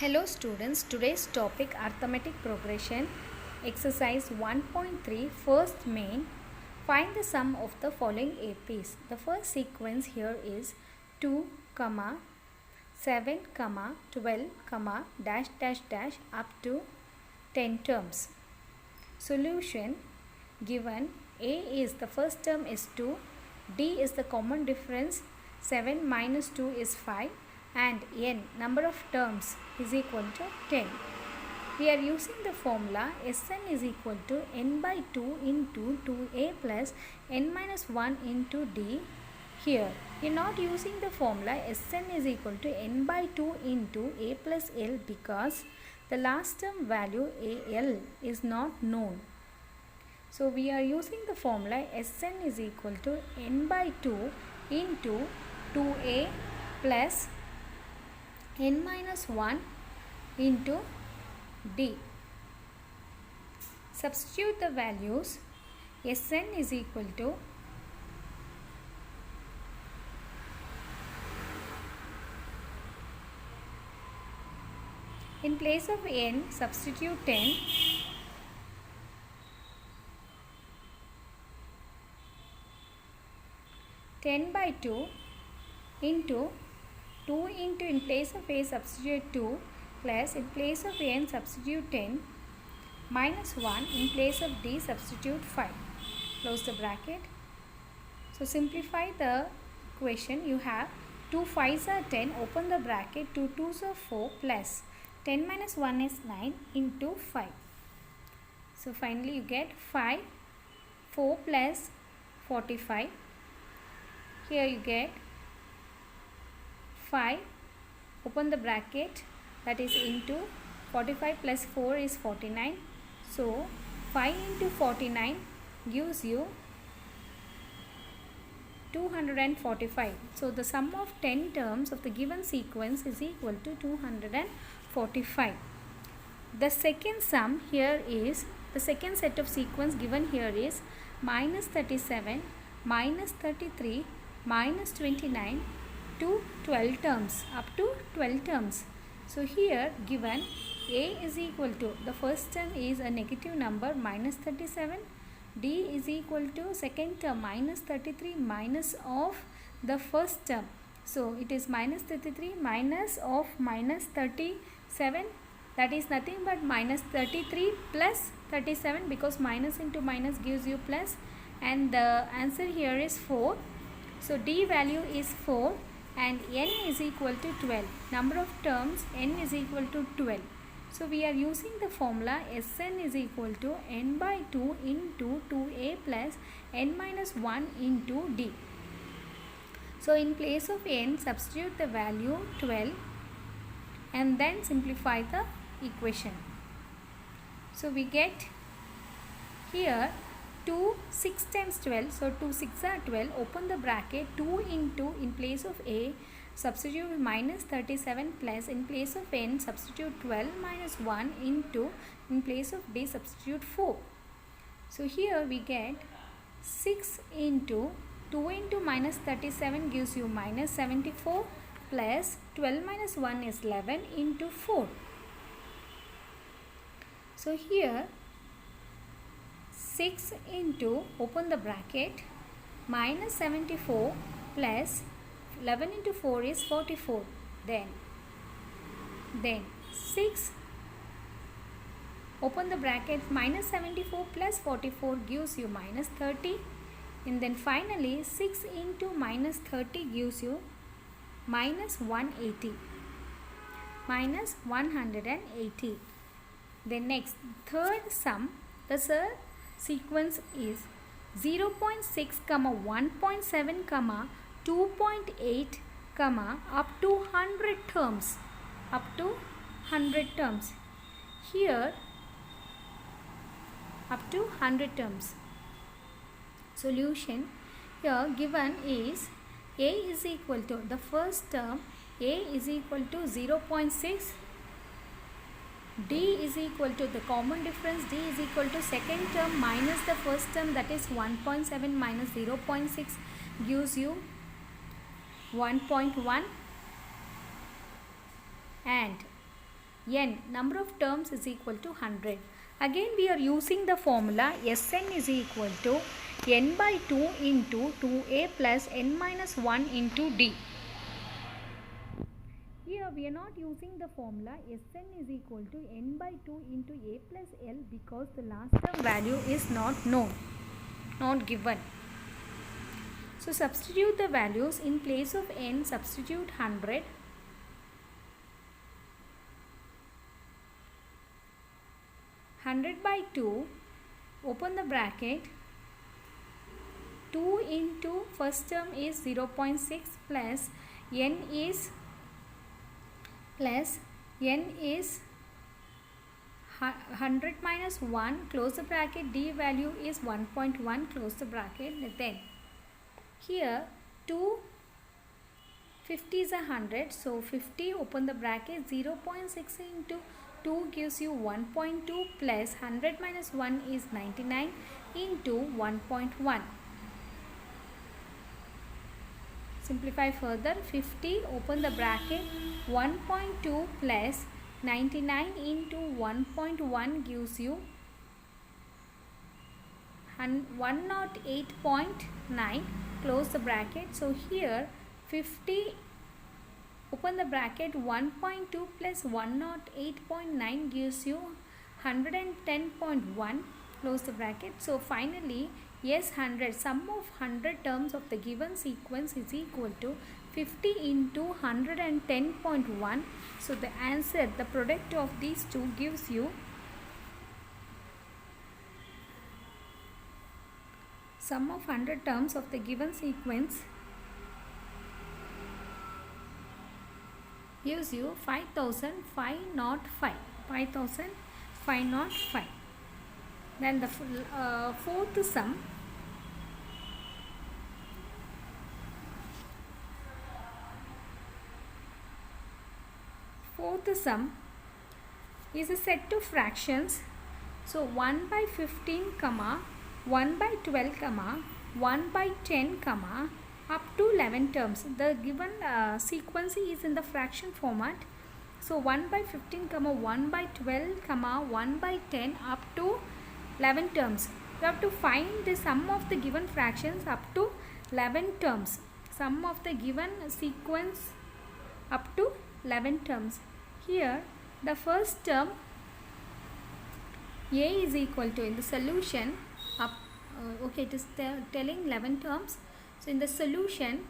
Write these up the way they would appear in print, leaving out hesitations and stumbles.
Hello students, today's topic arithmetic progression, exercise 1.3, first main. Find the sum of the following APs. The first sequence here is 2, 7, 12, dash dash dash up to 10 terms. Solution given A is the first term is 2, D is the common difference, 7 minus 2 is 5, and n number of terms is equal to 10. We are using the formula Sn is equal to n by 2 into 2a plus n minus 1 into d. Here we are not using the formula Sn is equal to n by 2 into a plus l because the last term value al is not known. So we are using the formula Sn is equal to n by 2 into 2a plus n minus 1 into d. Substitute the values. Sn is equal to in place of n substitute 10. Ten by 2 into 2 into in place of a substitute 2 plus in place of n substitute 10 minus 1 in place of d substitute 5. Close the bracket. So simplify the equation. You have 2 5s are 10, open the bracket, 2 2s are 4 plus 10 minus 1 is 9 into 5. So finally you get 5, 4 plus 45. Here you get 5, open the bracket, that is into 45 plus 4 is 49. So 5 into 49 gives you 245. So the sum of 10 terms of the given sequence is equal to 245. The second sum here is, the second set of sequence given here is minus 37, minus 33, minus 29 to 12 terms, up to 12 terms. So here given a is equal to, the first term is a negative number minus 37, d is equal to second term minus 33 minus of the first term. So it is minus 33 minus of minus 37, that is nothing but minus 33 plus 37 because minus into minus gives you plus, and the answer here is 4. So d value is 4 and n is equal to 12. Number of terms n is equal to 12. So we are using the formula Sn is equal to n by 2 into 2a plus n minus 1 into d. So in place of n substitute the value 12 and then simplify the equation. So we get here 2 6 times 12, so 2 6 are 12, open the bracket, 2 into in place of a substitute minus 37 plus in place of n substitute 12 minus 1 into in place of d substitute 4. So here we get 6 into 2 into minus 37 gives you minus 74 plus 12 minus 1 is 11 into 4. So here 6 into, open the bracket, minus 74 plus 11 into 4 is 44. Then 6, open the bracket, minus 74 plus 44 gives you minus 30. And then finally 6 into minus 30 gives you minus 180. Minus 180. Then next, third sum, the third sequence is 0.6, 1.7, 2.8, up to 100 terms. Up to 100 terms. Here, up to 100 terms. Solution here given is a is equal to, the first term a is equal to 0.6, d is equal to the common difference, d is equal to second term minus the first term, that is 1.7 minus 0.6 gives you 1.1, and n, number of terms, is equal to 100. Again we are using the formula Sn is equal to n by 2 into 2a plus n minus 1 into d. Here we are not using the formula Sn is equal to n by 2 into a plus l because the last term value is not known, not given. So substitute the values. In place of n, substitute 100. 100 by 2, open the bracket, 2 into first term is 0.6 plus n is 100 minus 1, close the bracket, d value is 1.1, close the bracket. Then here 50 is 100, so 50, open the bracket, 0.6 into 2 gives you 1.2 plus 100 minus 1 is 99 into 1.1. Simplify further, 50, open the bracket, 1.2 plus 99 into 1.1 gives you 108.9, close the bracket. So here 50, open the bracket, 1.2 plus 108.9 gives you 110.1, close the bracket. So finally, yes, 100, sum of 100 terms of the given sequence is equal to 50 into 110.1. So the answer, the product of these two gives you sum of 100 terms of the given sequence gives you 5505. 5505. Then the fourth sum. Fourth sum is a set of fractions. So 1 by 15, 1 by 12, 1 by 10, up to 11 terms. The given sequence is in the fraction format. So 1 by 15, 1 by 12, 1 by 10 up to 11 terms. You have to find the sum of the given fractions up to 11 terms. Sum of the given sequence up to 11 terms. Here the first term a is equal to, in the solution, okay, it is telling 11 terms. So in the solution,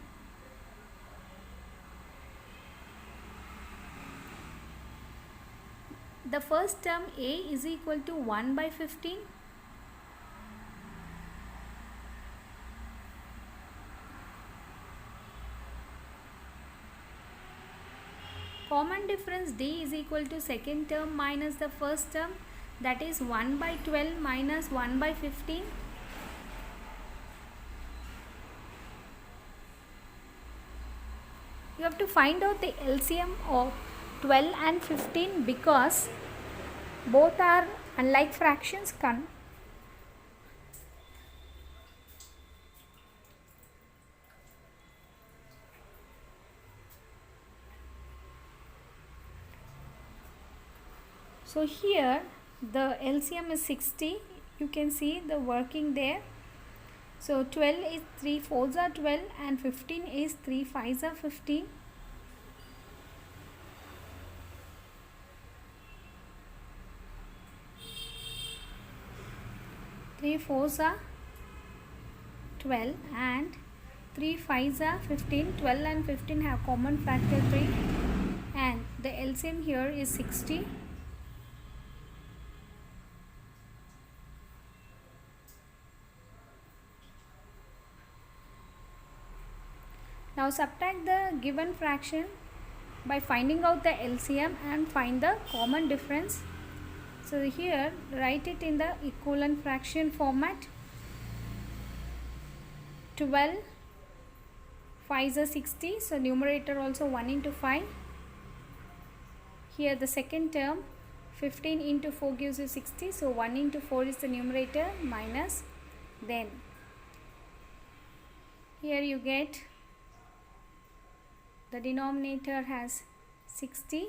the first term a is equal to 1 by 15. Common difference d is equal to second term minus the first term, that is 1 by 12 minus 1 by 15. You have to find out the LCM of 12 and 15 because both are unlike fractions. So here the LCM is 60. You can see the working there. So 12 is 3 4s are 12 and 15 is 3 5s are 15. Three 4s are 12 and 3 5s are 15. 12 and 15 have common factor 3 and the LCM here is 60. Now subtract the given fraction by finding out the LCM and find the common difference. So here write it in the equivalent fraction format. 12 5s are 60, so numerator also 1 into 5. Here the second term, 15 into 4 gives you 60, so 1 into 4 is the numerator minus, then here you get the denominator has 60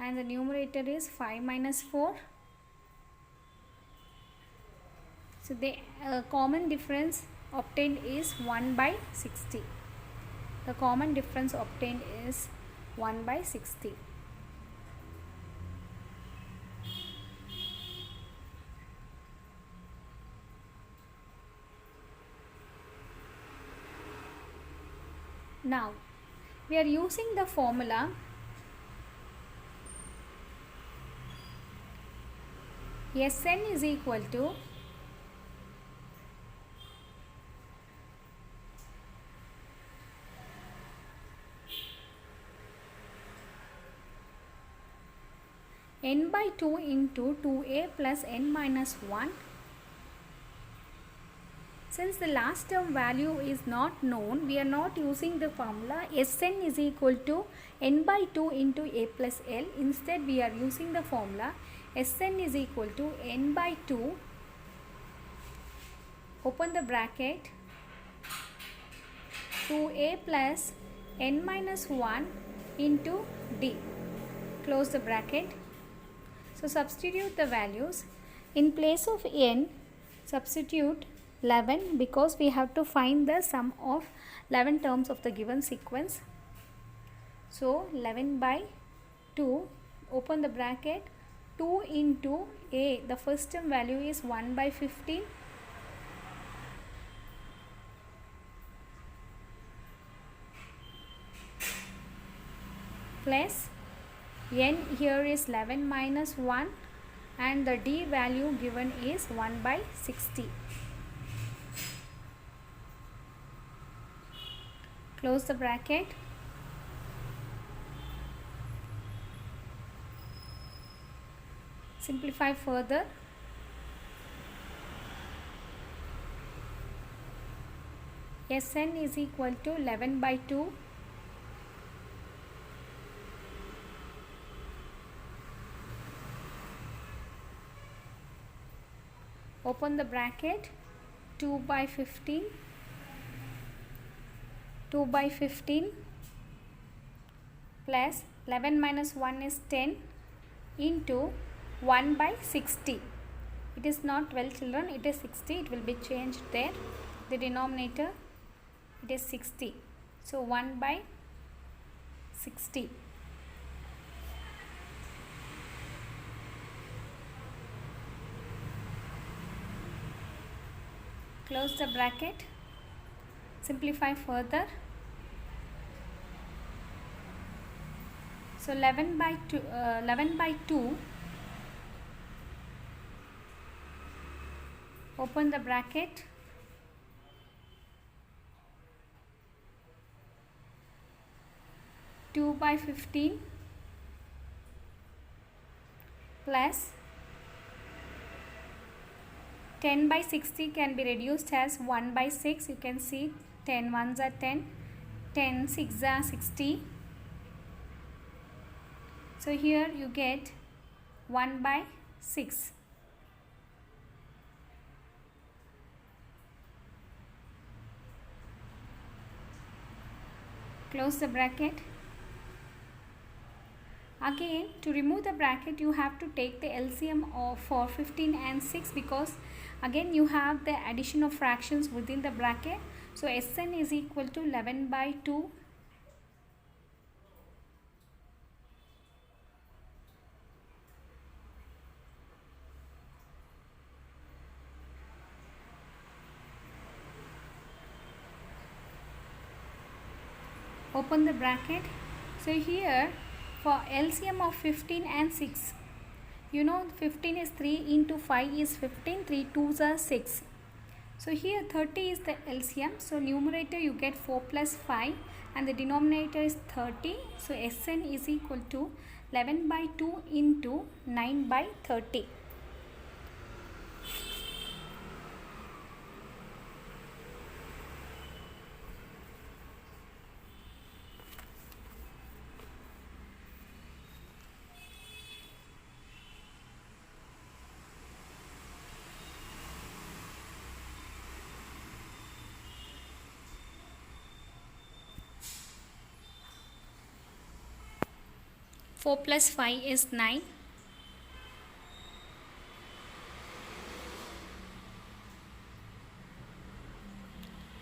and the numerator is 5 minus 4. So the common difference obtained is 1 by 60. The common difference obtained is 1 by 60. Now we are using the formula Sn is equal to n by 2 into 2a plus n minus 1. Since the last term value is not known, we are not using the formula Sn is equal to n by 2 into a plus l. Instead, we are using the formula Sn is equal to n by 2, open the bracket, 2a plus n minus 1 into d, close the bracket. So substitute the values. In place of n, substitute 11 because we have to find the sum of 11 terms of the given sequence. So 11 by 2, open the bracket, 2 into a, the first term value is 1 by 15, plus n here is 11 minus 1 and the d value given is 1 by 60. Close the bracket. Simplify further. Sn is equal to 11 by 2 open the bracket, 2 by 15 plus 11 minus 1 is 10 into 1 by 60. It is not 12 children, it is 60. It will be changed there. The denominator, it is 60. So 1 by 60. Close the bracket. Simplify further. So 11 by 2, open the bracket, 2 by 15 plus 10 by 60 can be reduced as 1 by 6. You can see 10 ones are 10, 10 6 are 60. So here you get 1 by 6. Close the bracket. Again, to remove the bracket, you have to take the LCM for 15 and 6 because again you have the addition of fractions within the bracket. So Sn is equal to 11 by 2 open the bracket. So here for LCM of 15 and 6, you know 15 is 3 into 5 is 15, 3 2s are 6. So here 30 is the LCM. So numerator you get 4 plus 5 and the denominator is 30. So Sn is equal to 11 by 2 into 9 by 30. 4 plus 5 is 9.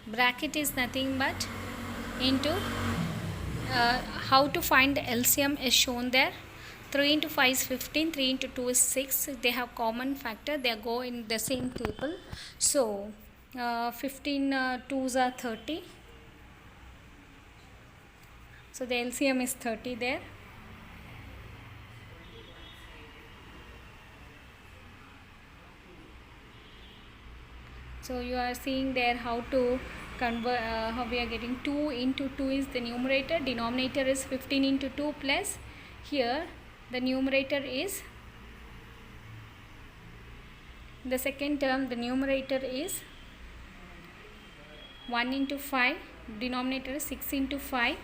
Bracket is nothing but into how to find the LCM is shown there. 3 into 5 is 15, 3 into 2 is 6. They have common factor, they go in the same table. So 15 2s are 30. So the LCM is 30 there. So you are seeing there how to convert, how we are getting 2 into 2 is the numerator, denominator is 15 into 2 plus here the numerator is, the second term the numerator is 1 into 5, denominator is 6 into 5.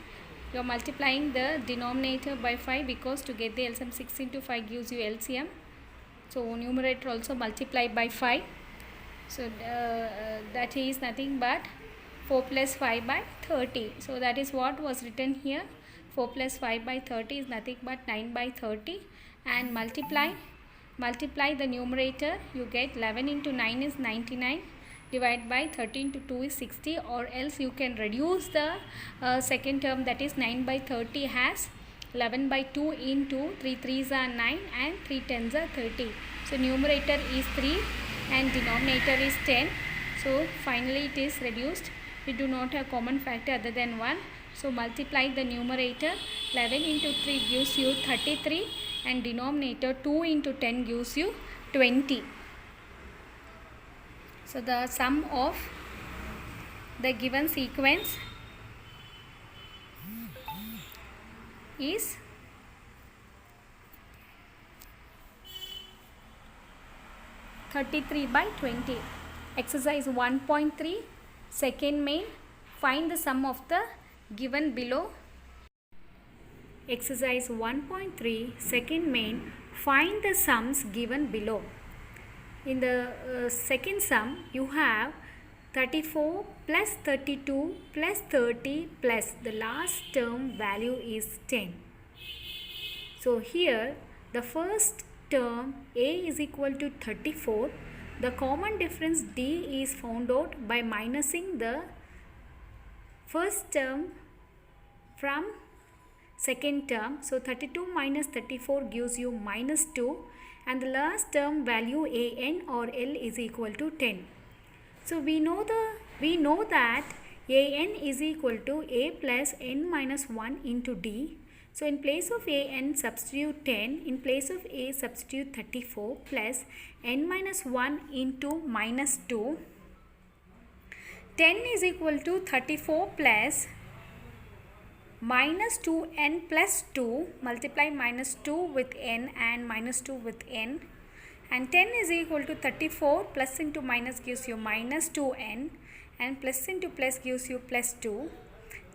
You are multiplying the denominator by 5 because to get the LCM 6 into 5 gives you LCM. So numerator also multiply by 5. So that is nothing but 4 plus 5 by 30. So that is what was written here. 4 plus 5 by 30 is nothing but 9 by 30. And multiply the numerator, you get 11 into 9 is 99. Divide by 13 to 2 is 60, or else you can reduce the second term, that is 9 by 30 has 11 by 2 into 3 3s are 9 and 3 10s are 30. So numerator is 3 and denominator is 10. So finally it is reduced. We do not have common factor other than 1. So multiply the numerator, 11 into 3 gives you 33 and denominator 2 into 10 gives you 20. So the sum of the given sequence is (33 by 20). Exercise 1.3, second main. Find the sum of the given below. Exercise 1.3, second main. Find the sums given below. In the second sum, you have 34 plus 32 plus 30 plus the last term value is 10. So here the first term A is equal to 34. The common difference D is found out by minusing the first term from second term. So 32 minus 34 gives you minus 2, and the last term value an or L is equal to 10. So we know that an is equal to a plus n minus 1 into d. So in place of an substitute 10, in place of a substitute 34 plus n minus 1 into minus 2. 10 is equal to 34 plus minus 2n plus 2, multiply minus 2 with n and minus 2 with n, and 10 is equal to 34, plus into minus gives you minus 2n and plus into plus gives you plus 2.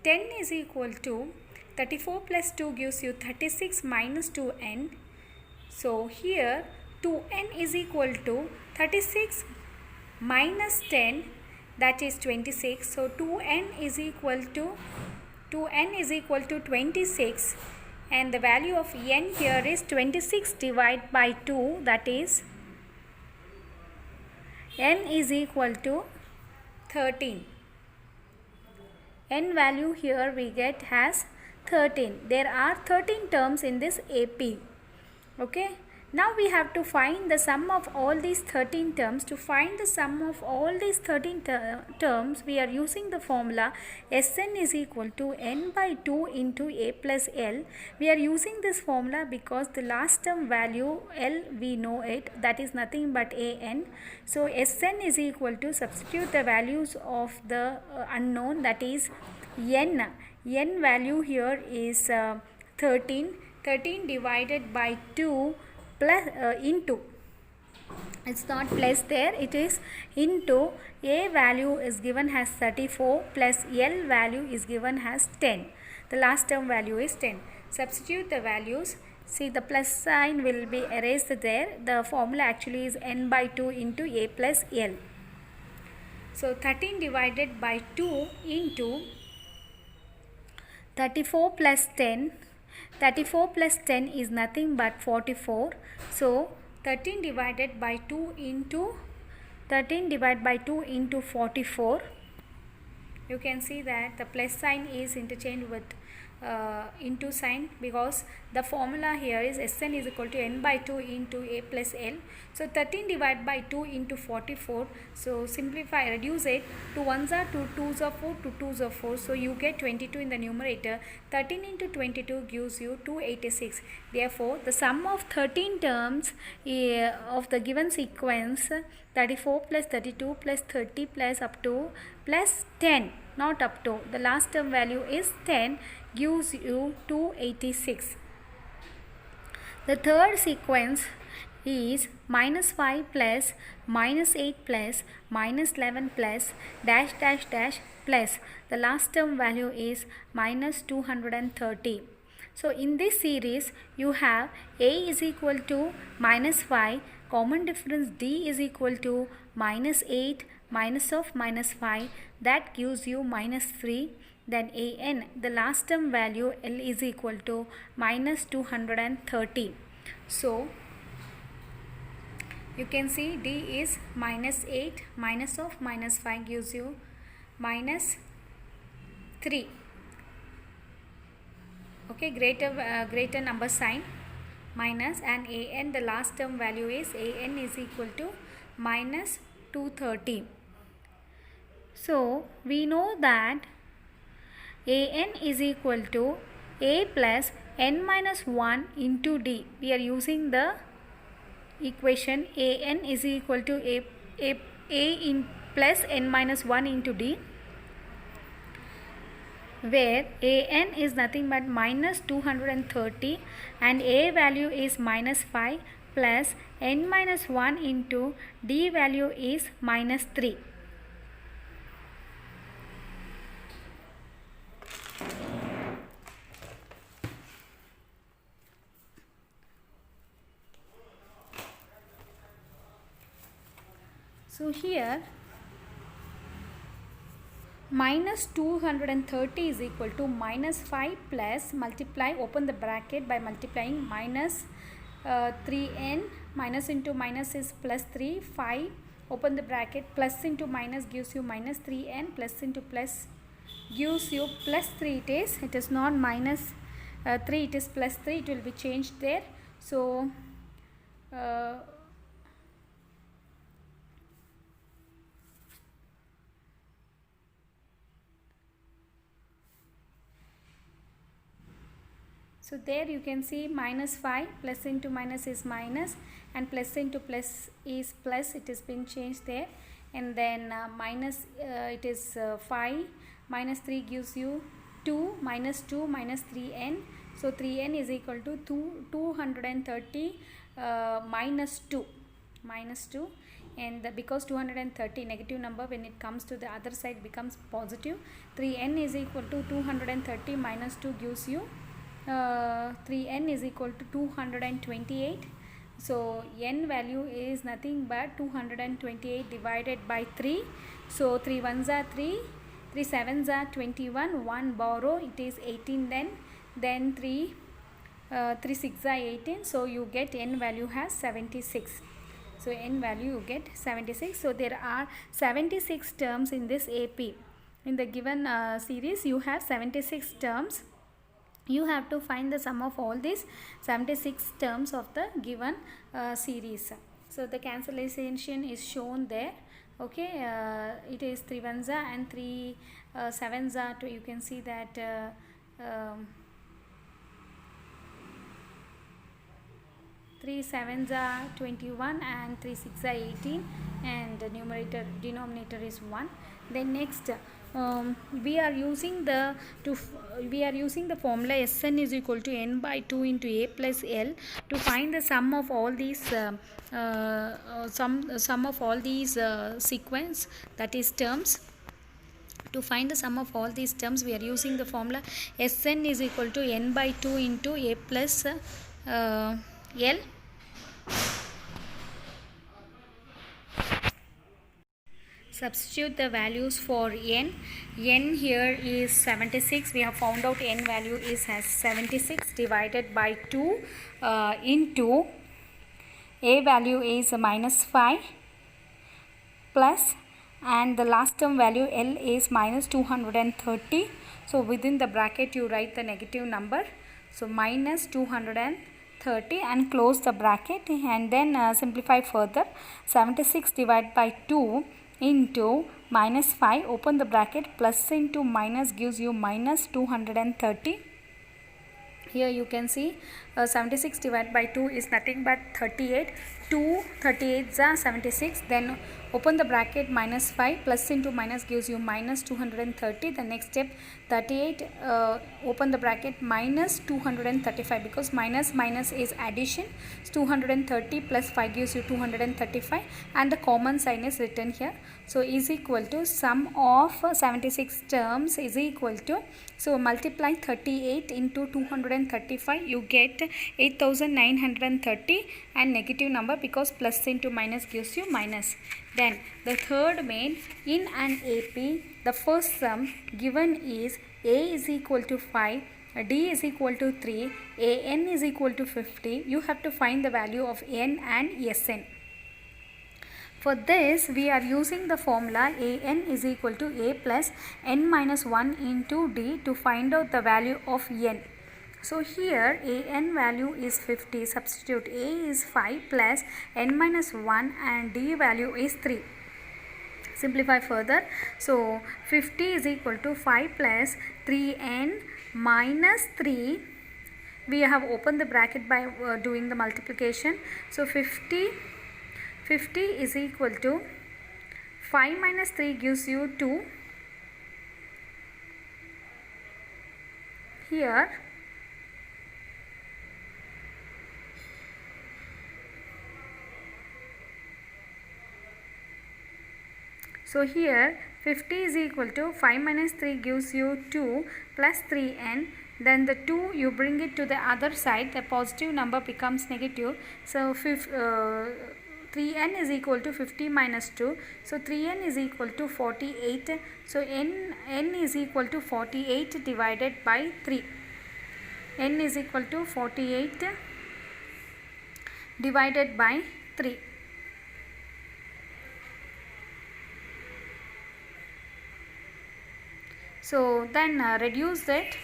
10 is equal to 34 plus 2 gives you 36 minus 2n. So here 2n is equal to 36 minus 10, that is 26. So 2n is equal to 26, and the value of n here is 26 divided by 2, that is n is equal to 13. N value here we get as 13. There are 13 terms in this AP. Okay. Now we have to find the sum of all these 13 terms. To find the sum of all these 13 terms, we are using the formula Sn is equal to n by 2 into a plus L. We are using this formula because the last term value L we know it, that is nothing but an. So Sn is equal to, substitute the values of the unknown, that is n. N value here is 13. 13 divided by 2 plus into, it's not plus there, it is into, a value is given as 34 plus L value is given as 10. The last term value is 10. Substitute the values. See, the plus sign will be erased there. The formula actually is n by 2 into a plus L. So 13 divided by 2 into 34 plus 10. 34 plus 10 is nothing but 44. So 13 divided by 2 into 44. You can see that the plus sign is interchanged with into sign, because the formula here is Sn is equal to n by 2 into a plus l. So 13 divided by 2 into 44. So simplify, reduce it. 2 1s are 2, 2s are 4, 2 2s are 4. So you get 22 in the numerator. 13 into 22 gives you 286. Therefore, the sum of 13 terms of the given sequence 34 plus 32 plus 30 plus up to plus 10, not up to, the last term value is 10, gives you 286. The third sequence is minus 5 plus minus 8 plus minus 11 plus dash dash dash plus the last term value is minus 230. So in this series you have a is equal to minus 5, common difference d is equal to minus 8, minus of minus 5, that gives you minus 3. Then an, the last term value l is equal to minus 230. So you can see d is minus 8, minus of minus 5 gives you minus 3. Okay, greater number sign minus, and an, the last term value is an is equal to minus 230. So we know that an is equal to a plus n minus 1 into d. We are using the equation an is equal to a in plus n minus 1 into d, where an is nothing but minus 230 and a value is minus 5 plus n minus 1 into d value is minus 3. So here minus 230 is equal to minus 5 plus multiply, open the bracket by multiplying minus 3n, minus into minus is plus 3, 5, open the bracket, plus into minus gives you minus 3n, plus into plus gives you plus 3 it is not minus 3, it is plus 3, it will be changed there. So so there you can see minus 5, plus into minus is minus, and plus into plus is plus, it has been changed there. And then minus it is 5, minus 3 gives you 2, minus 2 minus 3n. So 3n is equal to 230 minus 2, and because 230 negative number, when it comes to the other side becomes positive. 3n is equal to 230 minus 2 gives you 3n is equal to 228. So n value is nothing but 228 divided by 3. So 3 1s are 3, 3 7s are 21, 1 borrow, it is 18, then 3 6 are 18. So you get n value has 76. So n value you get 76. So there are 76 terms in this AP. In the given series you have 76 terms. You have to find the sum of all these 76 terms of the given series. So the cancellation is shown there. Okay, it is 3 1s and 3 7s are 2. You can see that 3 7s are 21 and 3 6 are 18, and the denominator is 1. Then next we are using the formula Sn is equal to n by 2 into a plus l to find the sum of all these sum of all these sequence, that is terms. To find the sum of all these terms, we are using the formula Sn is equal to n by 2 into a plus l. Substitute the values for n. N here is 76. We have found out n value is as 76 divided by 2 into a value is minus 5 plus, and the last term value L is minus 230. So within the bracket you write the negative number. So minus 230 and close the bracket, and then simplify further. 76 divided by 2 into minus 5, open the bracket, plus into minus gives you minus 230. Here you can see 76 divided by 2 is nothing but 38. 2 38s are 76. Then open the bracket, minus 5 plus into minus gives you minus 230. The next step, 38 open the bracket, minus 235, because minus minus is addition. So 230 plus 5 gives you 235, and the common sign is written here. So is equal to sum of 76 terms is equal to, so multiply 38 into 235, you get 8930, and negative number because plus into minus gives you minus. Then the third main, in an AP, the first sum given is A is equal to 5, D is equal to 3, AN is equal to 50. You have to find the value of N and Sn. For this, we are using the formula AN is equal to A plus N minus 1 into D to find out the value of N. So here AN value is 50. Substitute A is 5 plus N minus 1 and D value is 3. Simplify further. So 50 is equal to 5 plus 3N minus 3. We have opened the bracket by doing the multiplication. So 50 is equal to 5 minus 3 gives you 2. Here so here 50 is equal to 5 minus 3 gives you 2 plus 3n. Then the 2 you bring it to the other side, the positive number becomes negative. So 3n is equal to 50 minus 2. So 3n is equal to 48. So n is equal to 48 divided by 3. N is equal to 48 divided by 3. So then reduce that,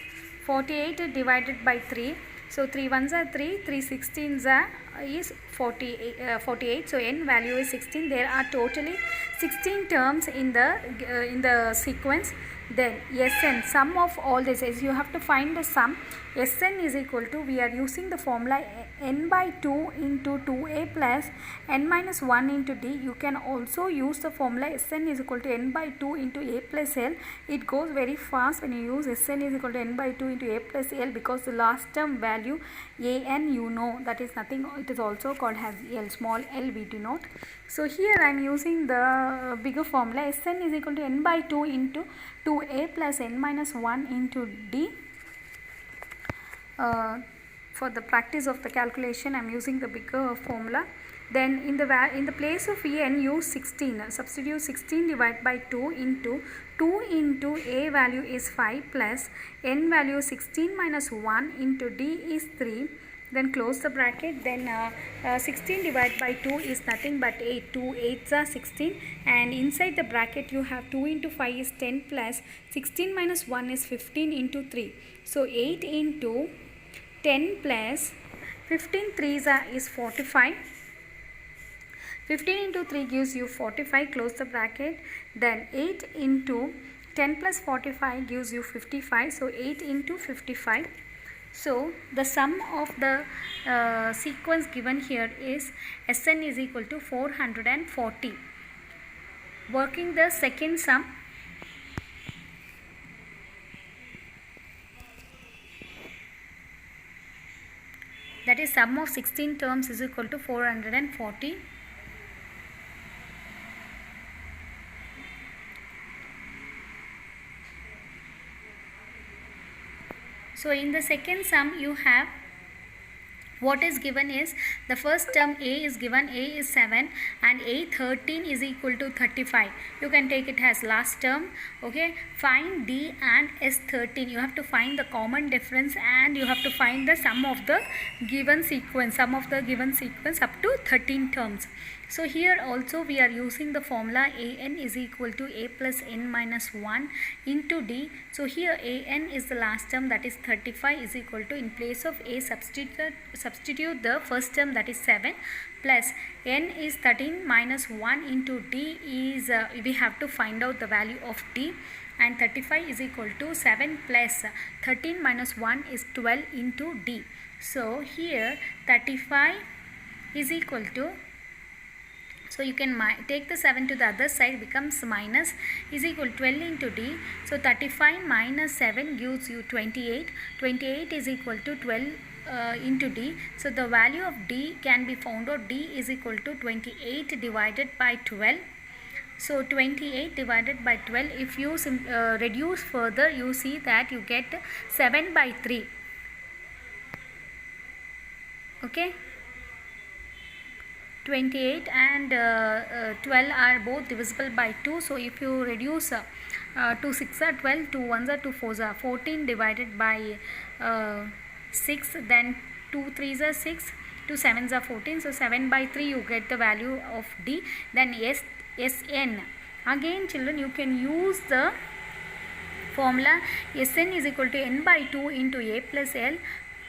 48 divided by 3. So 3 ones are 3, 3 16s are is 48. So n value is 16. There are totally 16 terms in the sequence. Then Sn, sum of all this is, you have to find the sum. Sn is equal to, we are using the formula n by 2 into 2a plus n minus 1 into d. You can also use the formula Sn is equal to n by 2 into a plus l. It goes very fast when you use Sn is equal to n by 2 into a plus l, because the last term value an you know, that is nothing, it is also called as l, small l we denote. So here I am using the bigger formula. Sn is equal to n by 2 into 2a plus n minus 1 into d. For the practice of the calculation, I am using the bigger formula. Then in the place of n, use 16. Substitute 16 divided by 2 into 2 into a value is 5 plus n value 16 minus 1 into d is 3. Then close the bracket. Then 16 divided by 2 is nothing but 8. 2 8s are 16, and inside the bracket you have 2 into 5 is 10 plus 16 minus 1 is 15 into 3. So 8 into 10 plus 15 3s is 45. 15 into 3 gives you 45. Close the bracket. Then 8 into 10 plus 45 gives you 55. So 8 into 55. So the sum of the sequence given here is Sn is equal to 440. Working the second sum, that is sum of 16 terms is equal to 440. So in the second sum you have What is given is the first term a is given, a is 7 and a13 is equal to 35. You can take it as last term. Okay, find d and s13. You have to find the common difference and you have to find the sum of the given sequence, up to 13 terms. So here also we are using the formula an is equal to a plus n minus 1 into d. So here an is the last term, that is 35, is equal to, in place of a substitute the first term, that is 7, plus n is 13 minus 1 into d is we have to find out the value of d, and 35 is equal to 7 plus 13 minus 1 is 12 into d. So here 35 is equal to, so you can take the 7 to the other side, becomes minus, is equal to 12 into d. So 35 minus 7 gives you 28. 28 is equal to 12 into d. So the value of d can be found out. D is equal to 28 divided by 12. So 28 divided by 12, if you reduce further, you see that you get 7 by 3. Okay, 28 and 12 are both divisible by 2. So if you reduce 2 6 are 12, 2 1s are 2 4s are 14 divided by 6, then 2 3s are 6, 2 7s are 14. So 7 by 3 you get the value of d. Then Sn, again children, you can use the formula Sn is equal to n by 2 into a plus l.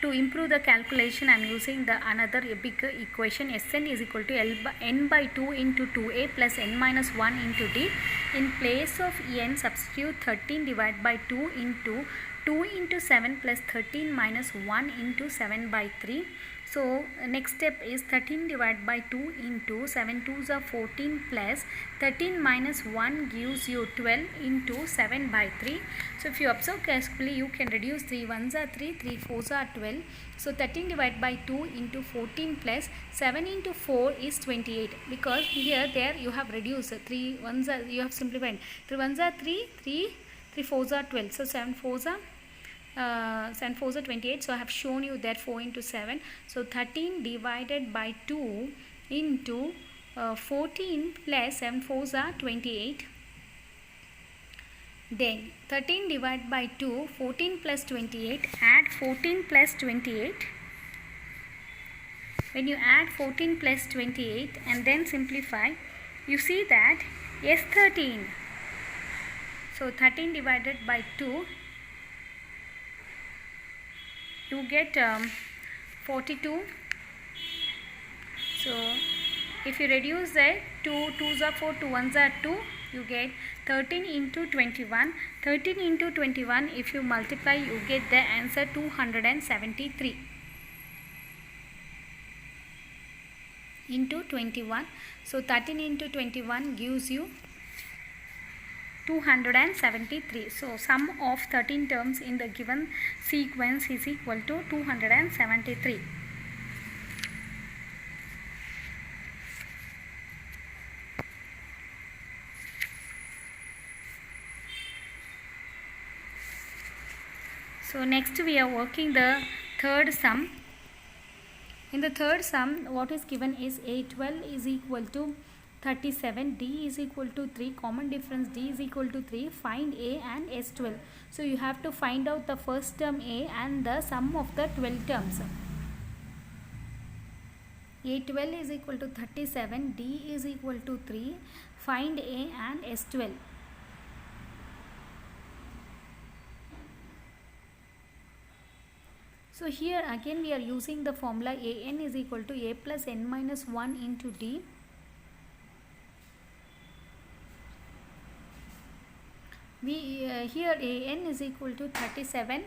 To improve the calculation, I am using the another big equation. Sn is equal to n by 2 into 2a plus n minus 1 into d. In place of n, substitute 13 divided by 2 into 2 into 7 plus 13 minus 1 into 7 by 3. So next step is 13 divided by 2 into 7 2s are 14 plus 13 minus 1 gives you 12 into 7 by 3. So if you observe carefully, you can reduce 3 1s are 3, 3 4s are 12. So 13 divided by 2 into 14 plus 7 into 4 is 28, because here there you have reduced 3 1s are, you have simplified, 3 1s are 3, 3 4s are 12. So 7 4s are 28. So I have shown you that 4 into 7. So 13 divided by 2 into 14 plus 7 4s are 28. Then 13 divided by 2, 14 plus 28, add 14 plus 28. When you add 14 plus 28 and then simplify, you see that S13. So 13 divided by 2, you get 42. So if you reduce that, 2 2s are 4, 2 1s are 2, you get 13 into 21. 13 into 21, if you multiply, you get the answer 273 into 21. So 13 into 21 gives you 273. So sum of 13 terms in the given sequence is equal to 273. So next we are working the third sum. In the third sum, what is given is A12 is equal to 37, D is equal to 3, common difference D is equal to 3, find A and S12. So you have to find out the first term A and the sum of the 12 terms. A12 is equal to 37, D is equal to 3, find A and S12. So here again we are using the formula An is equal to A plus n minus 1 into D. Here An is equal to 37.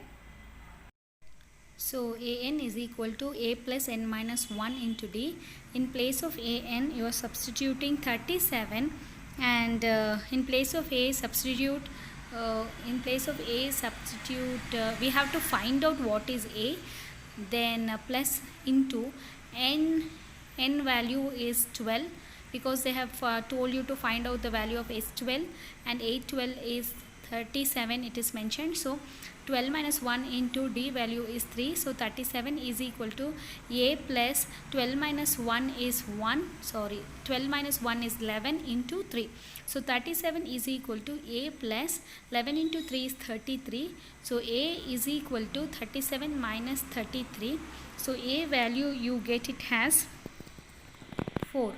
So An is equal to A plus n minus 1 into D. In place of An, you are substituting 37, and in place of A substitute. We have to find out what is A, then plus into n value is 12, because they have told you to find out the value of S12, and A12 is 37, it is mentioned. So 12 minus 1 into d value is 3. So 37 is equal to a plus 12 minus 1 is 12 minus 1 is 11 into 3. So 37 is equal to a plus 11 into 3 is 33. So a is equal to 37 minus 33. So a value you get it has 4.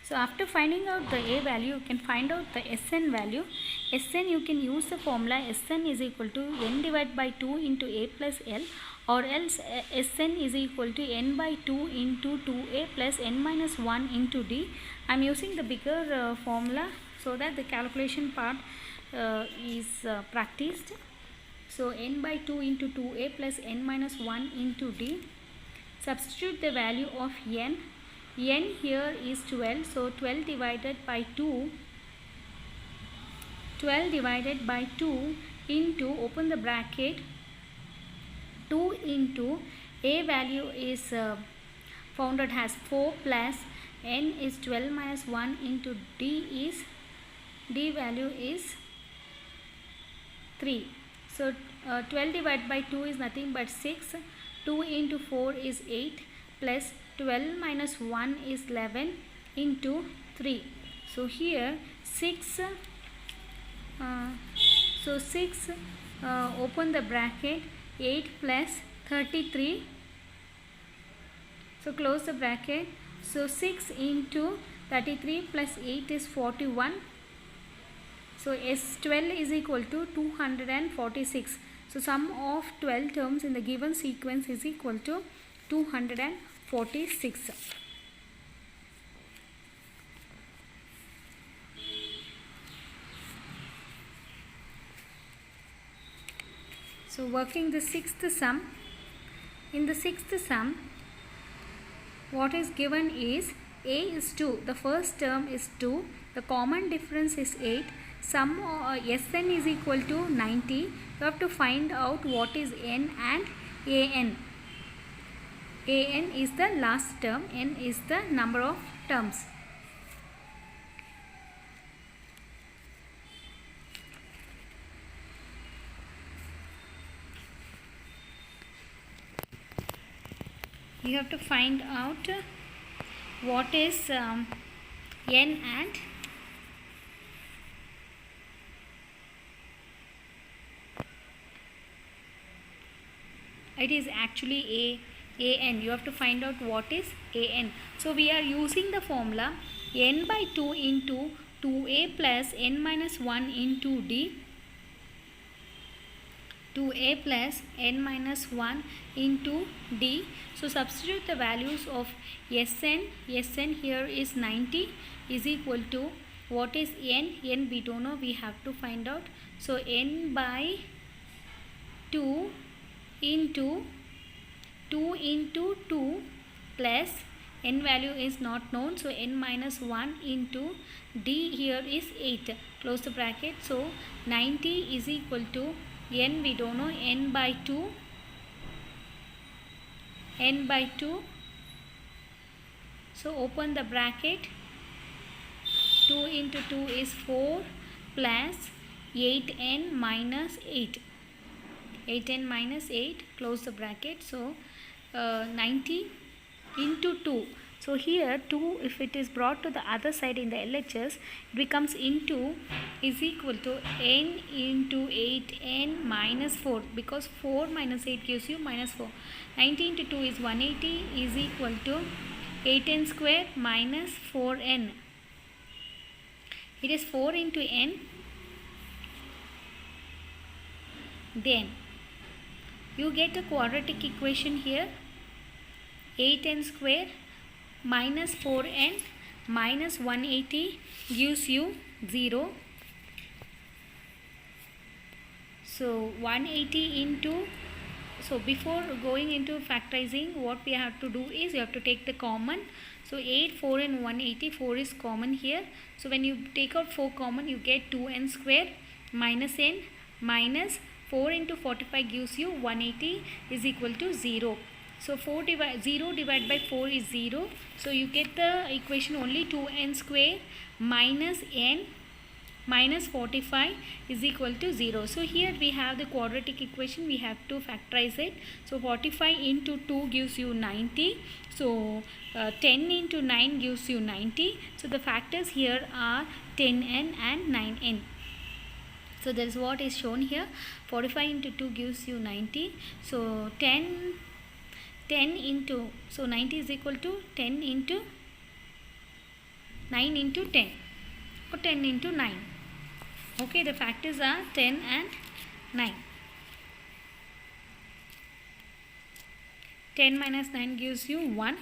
So after finding out the a value, you can find out the Sn value. Sn, you can use the formula Sn is equal to n divided by 2 into a plus l, or else Sn is equal to n by 2 into 2a plus n minus 1 into d. I am using the bigger formula so that the calculation part is practiced. So n by 2 into 2a plus n minus 1 into d. Substitute the value of n. N here is 12, so 12 divided by 2 into, open the bracket, 2 into a value is founded as 4 plus n is 12 minus 1 into d value is 3. So 12 divided by 2 is nothing but 6. 2 into 4 is 8 plus 12 minus 1 is 11 into 3. So here 6, open the bracket, 8 plus 33. So close the bracket. So 6 into 33 plus 8 is 41. So S12 is equal to 246. So sum of 12 terms in the given sequence is equal to 246. So working the sixth sum. In the sixth sum, what is given is a is 2. The first term is 2. The common difference is 8. Sum Sn is equal to 90. You have to find out what is n and an. An is the last term, n is the number of terms. You have to find out what is n and it is actually an. You have to find out what is an. So we are using the formula n by 2 into 2a plus n minus 1 into d. 2a plus n minus 1 into d. So substitute the values of Sn. Sn here is 90 is equal to what is n? N we don't know, we have to find out. So n by 2 into 2 into 2 plus n value is not known, so n minus 1 into d here is 8. Close the bracket. So 90 is equal to n we don't know, n by 2. So open the bracket. 2 into 2 is 4 plus 8n minus 8. 8n minus 8. Close the bracket. So 90 into 2. So here 2, if it is brought to the other side in the LHS, it becomes into is equal to n into 8n minus 4, because 4 minus 8 gives you minus 4. 90 into 2 is 180 is equal to 8n square minus 4n. It is 4 into n. Then you get a quadratic equation here. 8n square minus 4n minus 180 gives you 0. So 180 into, so before going into factorizing, what we have to do is you have to take the common. So 8, 4 and 180, 4 is common here. So when you take out 4 common, you get 2n square minus n minus 4 into 45 gives you 180 is equal to 0. So 0 divided by 4 is 0. So you get the equation only 2n square minus n minus 45 is equal to 0. So here we have the quadratic equation, we have to factorize it. So 45 into 2 gives you 90. So 10 into 9 gives you 90. So the factors here are 10n and 9n. So that is what is shown here. 45 into 2 gives you 90. So 10 into, so 90 is equal to 10 into 9 into 10 or 10 into 9. Okay, the factors are 10 and 9. 10 minus 9 gives you 1.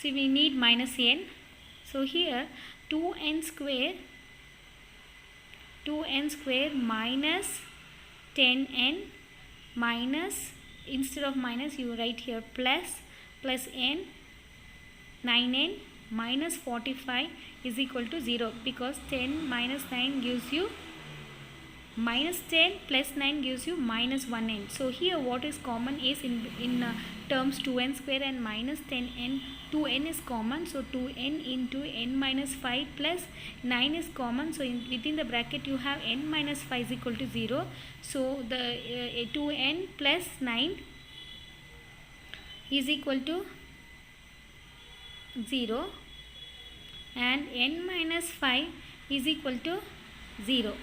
So we need minus n. So here 2n square minus 10n minus, instead of minus you write here plus n, 9n minus 45 is equal to 0, because 10 minus 9 gives you minus 10 plus 9 gives you minus 1n. So here what is common is in terms 2n square and minus 10n, 2n is common. So 2n into n minus 5 plus 9 is common. So within the bracket you have n minus 5 is equal to 0. So the 2n plus 9 is equal to 0 and n minus 5 is equal to 0.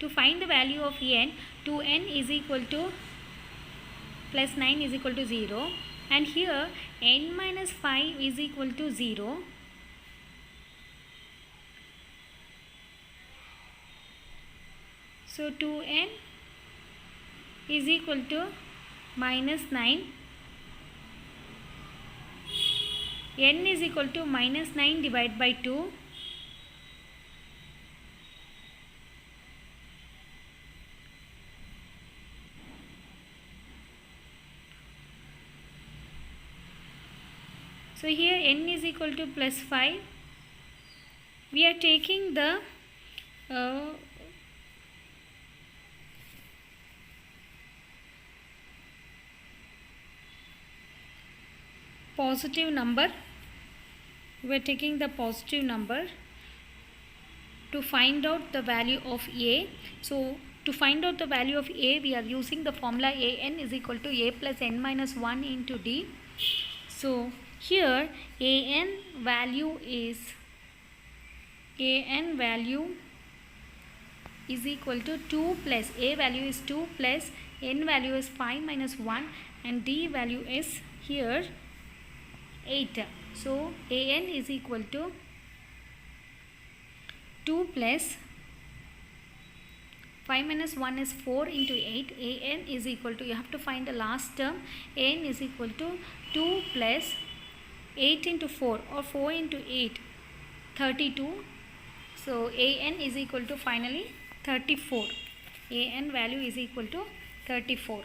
To find the value of n, 2n is equal to plus 9 is equal to 0, and here n minus 5 is equal to 0. So 2n is equal to minus 9, n is equal to minus 9 divided by 2. So here n is equal to plus 5. We are taking the positive number. We are taking the positive number to find out the value of a. So to find out the value of a, we are using the formula an is equal to a plus n minus 1 into d. So here an value is equal to 2 plus a value is 2 plus n value is 5 minus 1 and d value is here 8. So an is equal to 2 plus 5 minus 1 is 4 into 8. an is equal to, you have to find the last term, an is equal to 2 plus 8 into 4 or 4 into 8, 32. So an is equal to finally 34. An value is equal to 34.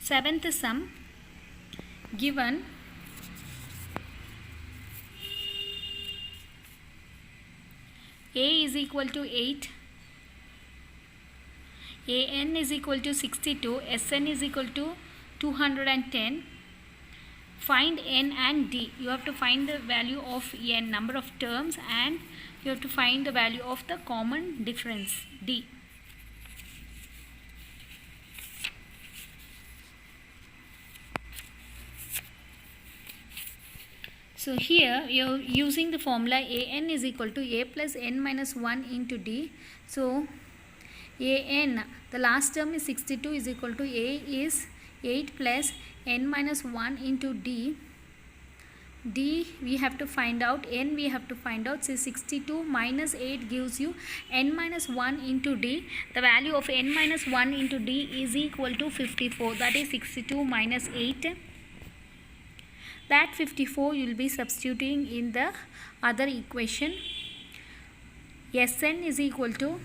Seventh sum, given a is equal to 8, an is equal to 62, sn is equal to 210. Find n and d. You have to find the value of n, number of terms, and you have to find the value of the common difference, d. So here you are using the formula an is equal to a plus n minus 1 into d. So an, the last term is 62 is equal to a is 8 plus n minus 1 into d. D we have to find out, n we have to find out. So 62 minus 8 gives you n minus 1 into d. The value of n minus 1 into d is equal to 54. That is 62 minus 8. That 54 you will be substituting in the other equation. Sn is equal to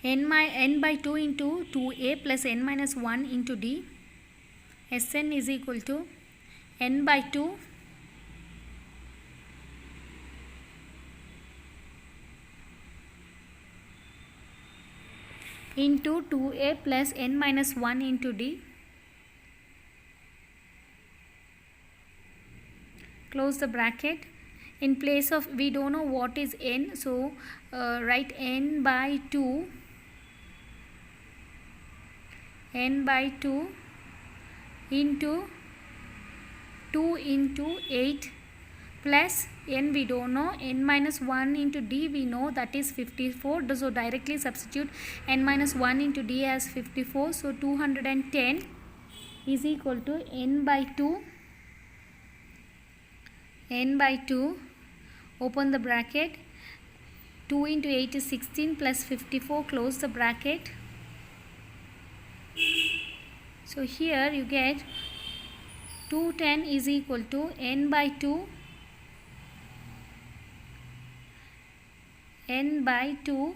n by 2 into 2a plus n minus 1 into d. Sn is equal to n by 2 into 2a plus n minus 1 into d. Close the bracket. In place of, we don't know what is n, so write n by 2 into 2 into 8 plus n we don't know, n minus 1 into d we know, that is 54. So directly substitute n minus 1 into d as 54. So 210 is equal to n by 2, open the bracket, 2 into 8 is 16 plus 54, close the bracket. So here you get 210 is equal to n by 2,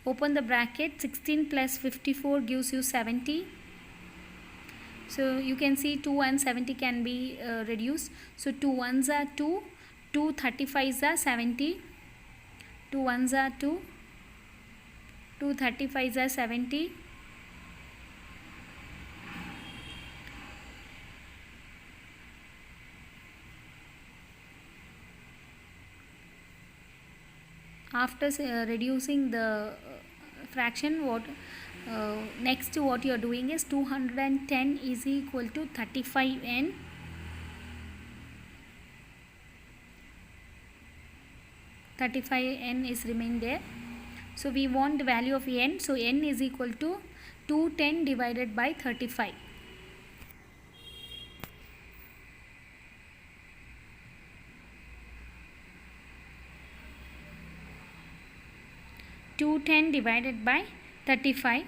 open the bracket, 16 plus 54 gives you 70. So you can see 2 and 70 can be reduced. So 2 ones are 2, 2 35s are 70, 2 ones are 2, 2 35s are 70. After reducing the fraction, next what you are doing is 210 is equal to 35n. 35n is remain there. So we want the value of n. So n is equal to 210 divided by 35. 210 divided by 35.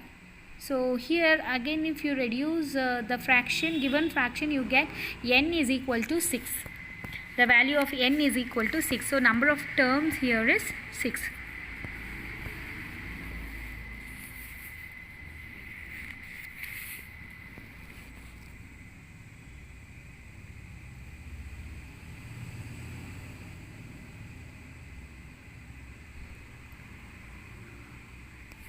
So here again, if you reduce the fraction, given fraction, you get n is equal to 6. The value of n is equal to 6. So number of terms here is 6.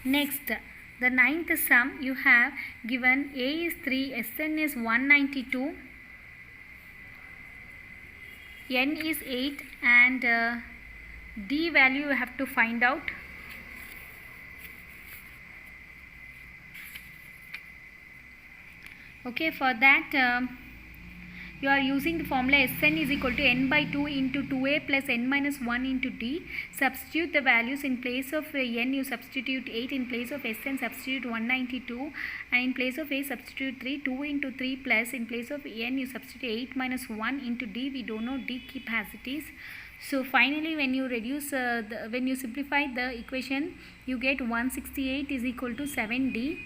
Next, the ninth sum, you have given a is 3, Sn is 192, n is 8, and d value you have to find out. Okay, for that you are using the formula Sn is equal to n by 2 into 2a plus n minus 1 into d. Substitute the values. In place of n you substitute 8, in place of Sn substitute 192, and in place of a substitute 3. 2 into 3 plus, in place of n you substitute 8 minus 1 into d. We don't know d, keep as it is. So finally when you reduce, when you simplify the equation, you get 168 is equal to 7d.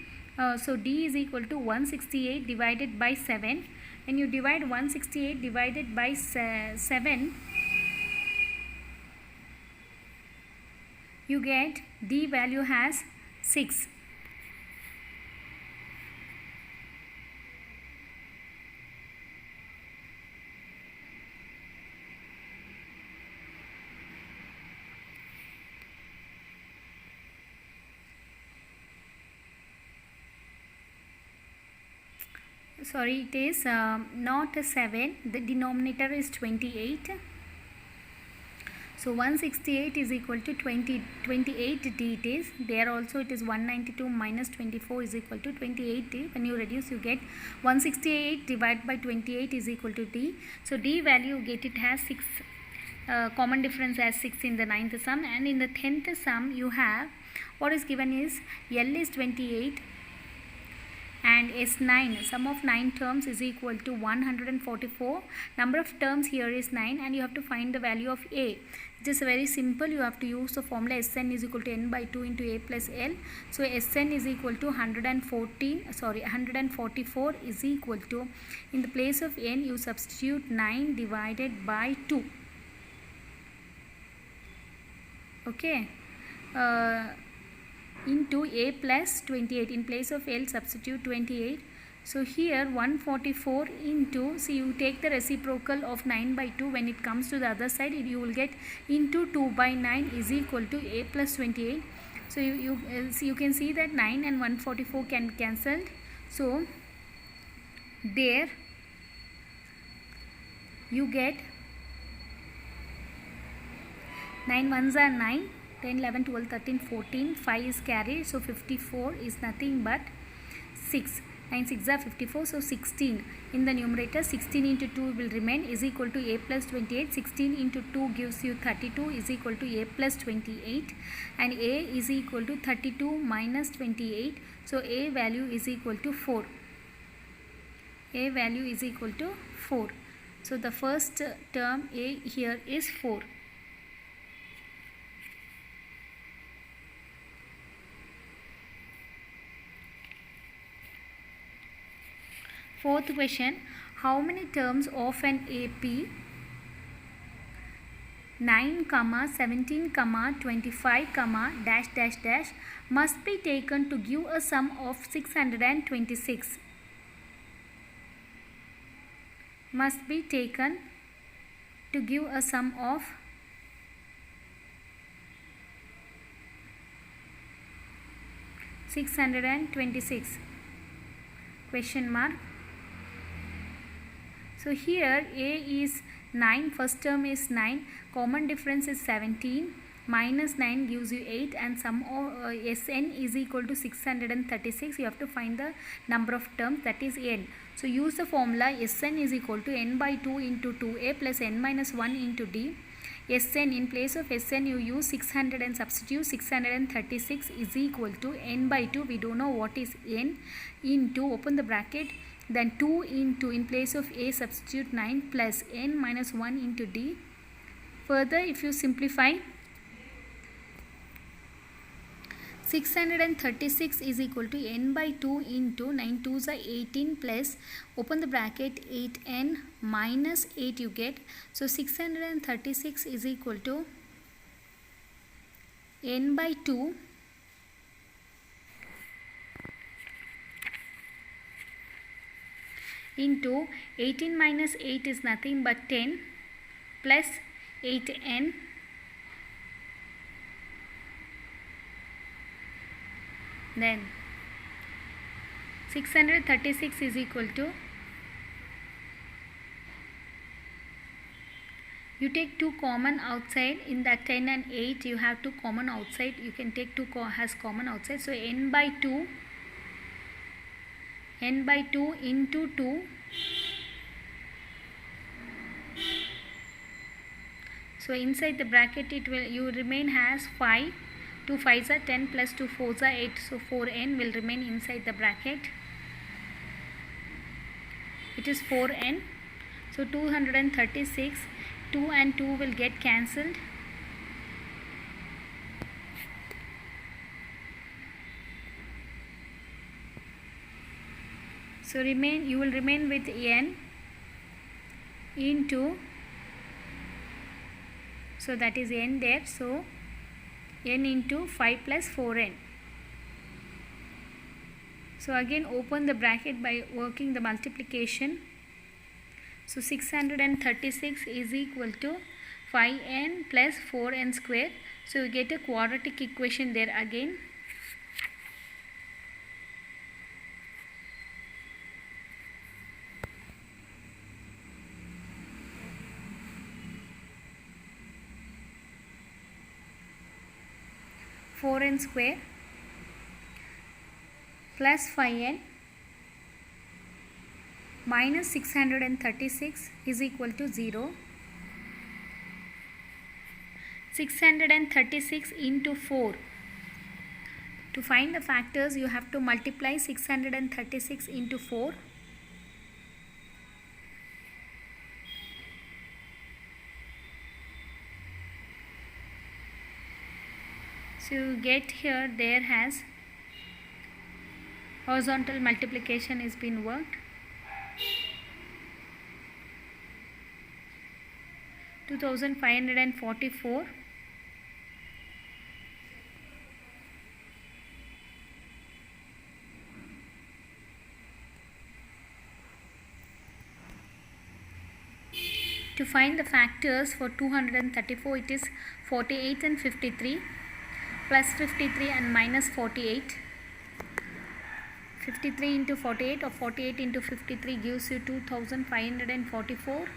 So d is equal to 168 divided by 7. When you divide 168 divided by 7, you get d value has 6. Sorry, it is not 7, the denominator is 28. So 168 is equal to 28 d it is. There also it is 192 minus 24 is equal to 28 d. When you reduce, you get 168 divided by 28 is equal to d. So d value, you get it has 6. Common difference as 6 in the ninth sum. And in the 10th sum, you have what is given is L is 28 and S9, sum of 9 terms is equal to 144. Number of terms here is 9, and you have to find the value of A. It is very simple. You have to use the formula Sn is equal to n by 2 into A plus L. So Sn is equal to 144 is equal to, in the place of n you substitute 9 divided by 2. Okay. Into A plus 28. In place of L, substitute 28. So here 144 into, see, you take the reciprocal of 9 by 2. When it comes to the other side, you will get into 2 by 9 is equal to A plus 28. So you can see that 9 and 144 can cancelled. So there you get 9 ones are 9, 10, 11, 12, 13, 14, 5 is carried. So 54 is nothing but 6. 9 6 are 54, so 16 in the numerator. 16 into 2 will remain is equal to a plus 28. 16 into 2 gives you 32 is equal to a plus 28, and a is equal to 32 minus 28. So a value is equal to 4. A value is equal to 4. So the first term a here is 4. Fourth question, how many terms of an AP 9, 17, 25, dash dash dash must be taken to give a sum of 626? Must be taken to give a sum of 626? Question mark. So here a is 9, first term is 9, common difference is 17, minus 9 gives you 8, and sum of Sn is equal to 636. You have to find the number of terms, that is n. So use the formula Sn is equal to n by 2 into 2a plus n minus 1 into d. Sn, in place of Sn you use 600 and substitute 636 is equal to n by 2, we don't know what is n, into, open the bracket, then 2 into, in place of a substitute 9 plus n minus 1 into d. Further, if you simplify, 636 is equal to n by 2 into 9 2s are 18 plus, open the bracket, 8n minus 8 you get. So 636 is equal to n by 2 into 18 minus 8 is nothing but 10 plus 8n then 636 is equal to, you take 2 common outside, in that 10 and 8 you have 2 common outside, you can take 2 has common outside. So n by 2 into 2 so inside the bracket it will, you remain as 5, 2 5s are 10 plus 2 4s are 8, so 4n will remain inside the bracket, it is 4n. So 236, 2 and 2 will get cancelled. So you will remain with n into, so that is n there, so n into 5 plus 4n. So again open the bracket by working the multiplication. So 636 is equal to 5n plus 4n square. So you get a quadratic equation there again. (4n square plus 5n minus 636 is equal to 0. 636 into 4. To find the factors, you have to multiply 636 into 4. So you get here, there has horizontal multiplication is been worked. 2544 To find the factors for 234, it is 48 and 53. plus 53 and minus 48. 53 into 48 or 48 into 53 gives you 2544.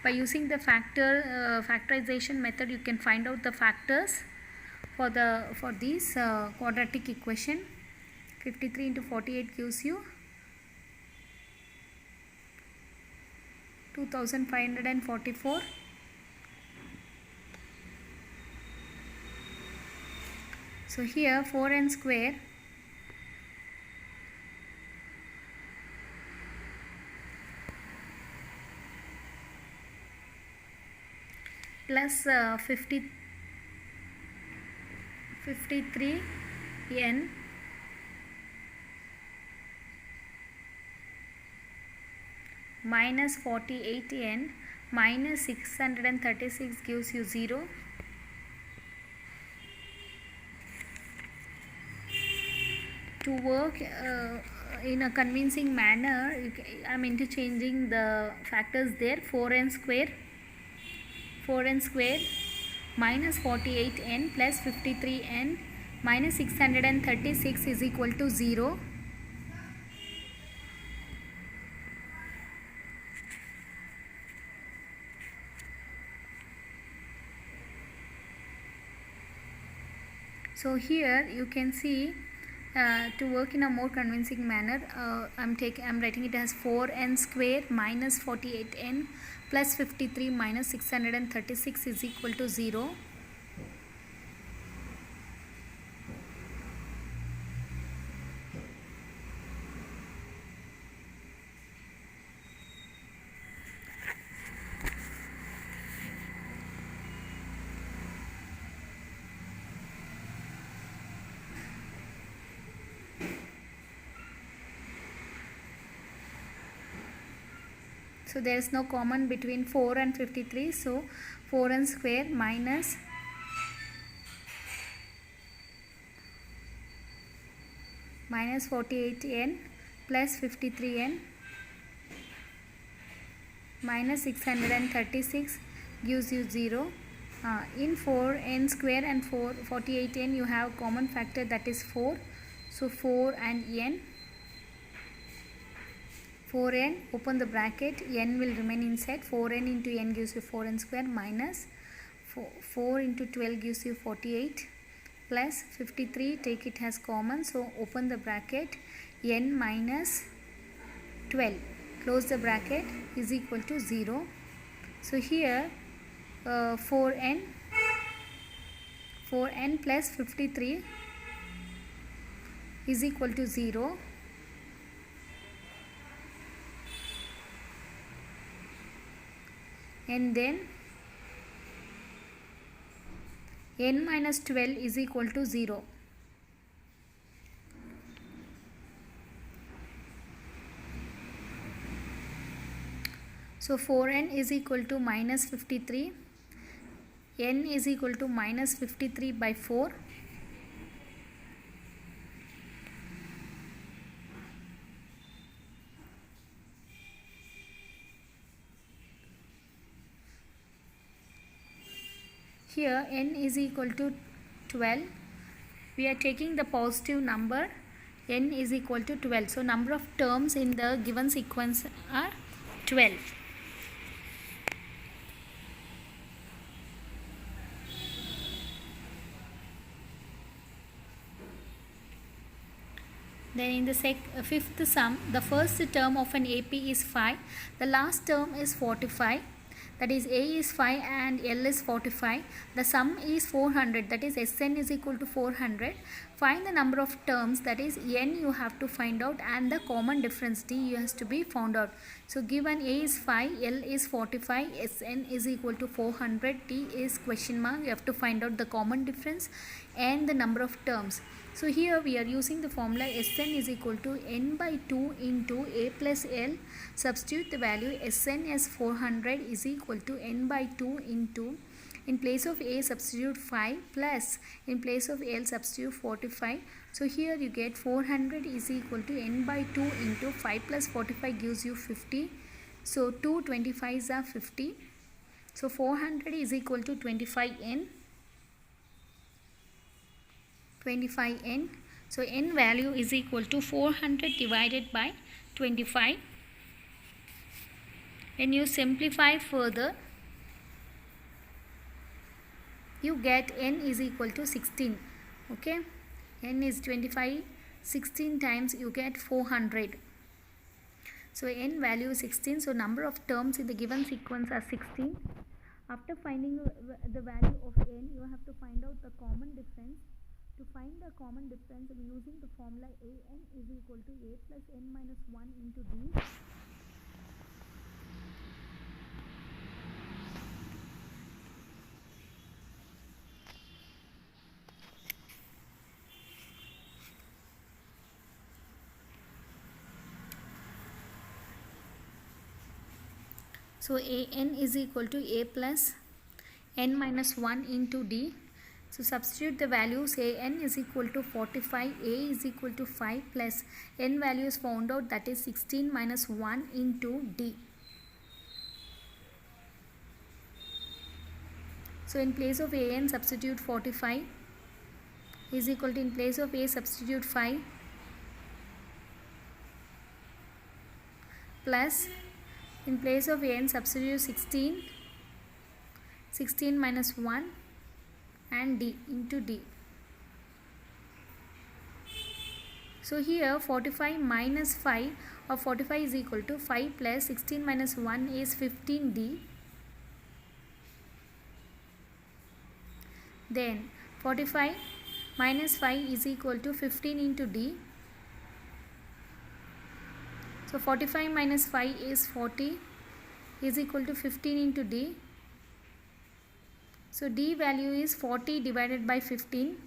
By using the factorization method, you can find out the factors for these quadratic equation. 53 into 48 gives you 2544. So here 4n square plus 53n minus 48n minus 636 gives you 0. To work in a convincing manner, I am interchanging the factors there. 4n square minus 48n plus 53n minus 636 is equal to 0. So here you can see, to work in a more convincing manner, I'm writing it as 4n square minus 48n plus 53 minus 636 is equal to 0. So there is no common between 4 and 53. So 4n square minus minus 48n plus 53n minus 636 gives you 0. In 4n square and 48n you have common factor, that is 4. So 4 and n. 4n, open the bracket, n will remain inside. 4n into n gives you 4n square minus 4 into 12 gives you 48 plus 53, take it as common, so open the bracket, n minus 12, close the bracket, is equal to 0. So here 4n plus 53 is equal to 0. And then n minus 12 is equal to 0. So 4n is equal to minus 53, n is equal to minus 53 by 4. Here n is equal to 12. We are taking the positive number, n is equal to 12. So number of terms in the given sequence are 12. Then in the fifth sum, the first term of an AP is 5. The last term is 45. That is, A is 5 and L is 45. The sum is 400. That is, Sn is equal to 400. Find the number of terms, that is n you have to find out, and the common difference d has to be found out. So given A is 5, L is 45, Sn is equal to 400, t is question mark. You have to find out the common difference and the number of terms. So here we are using the formula Sn is equal to n by 2 into A plus L. Substitute the value Sn as 400 is equal to n by 2 into, in place of A substitute 5 plus in place of L substitute 45. So here you get 400 is equal to n by 2 into 5 plus 45 gives you 50. So 2 25s are 50. So 400 is equal to 25n. 25n. So n value is equal to 400 divided by 25. When you simplify further, you get n is equal to 16. Okay, n is 25, 16 times you get 400. So n value is 16. So number of terms in the given sequence are 16. After finding the value of n, you have to find out the common difference. To find the common difference, we are using the formula an is equal to a plus n minus 1 into d. So an is equal to a plus n minus 1 into d. So substitute the values. An is equal to 45, a is equal to 5 plus n value is found out, that is 16 minus 1 into d. So in place of an substitute 45 is equal to, in place of a substitute 5 plus in place of n substitute 16, 16 minus 1 and d into d. So here 45 minus 5 or 45 is equal to 5 plus 16 minus 1 is 15d. Then 45 minus 5 is equal to 15 into d. So 45 minus 5 is 40 is equal to 15 into d. So d value is 40 divided by 15.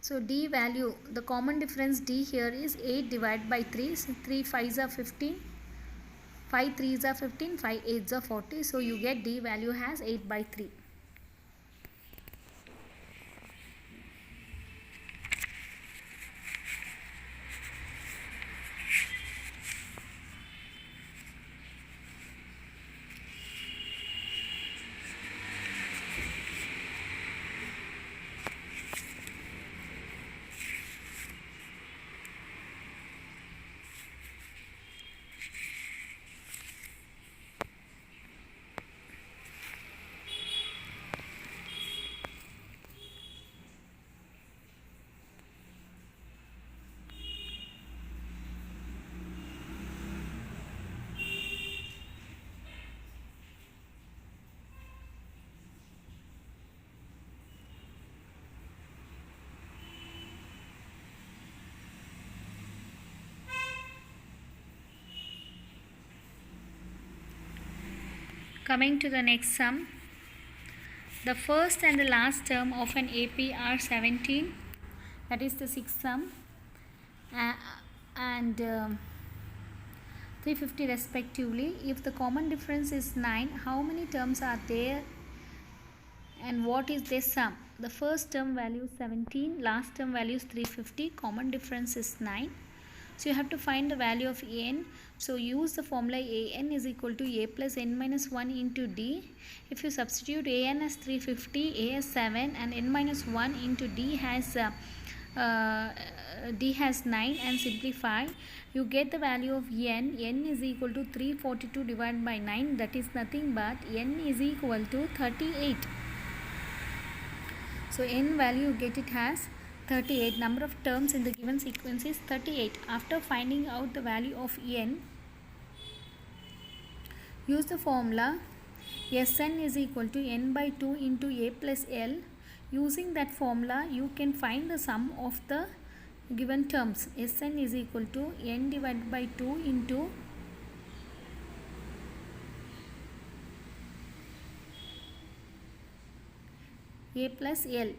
So d value, the common difference d here is 8 divided by 3. So 3 5s are 15, 5 3s are 15, 5 8s are 40. So you get d value as 8 by 3. Coming to the next sum, the first and the last term of an AP are 17, that is the sixth sum, and 350 respectively. If the common difference is 9, how many terms are there and what is their sum? The first term value is 17, last term value is 350, common difference is 9. So you have to find the value of an. So use the formula an is equal to a plus n minus 1 into d. If you substitute an as 350, a as 7 and n minus 1 into d has 9 and simplify, you get the value of n. N is equal to 342 divided by 9, that is nothing but n is equal to 38. So n value, you get it as 38. Number of terms in the given sequence is 38. After finding out the value of n, use the formula Sn is equal to n by 2 into a plus l. Using that formula, you can find the sum of the given terms. Sn is equal to n divided by 2 into a plus l.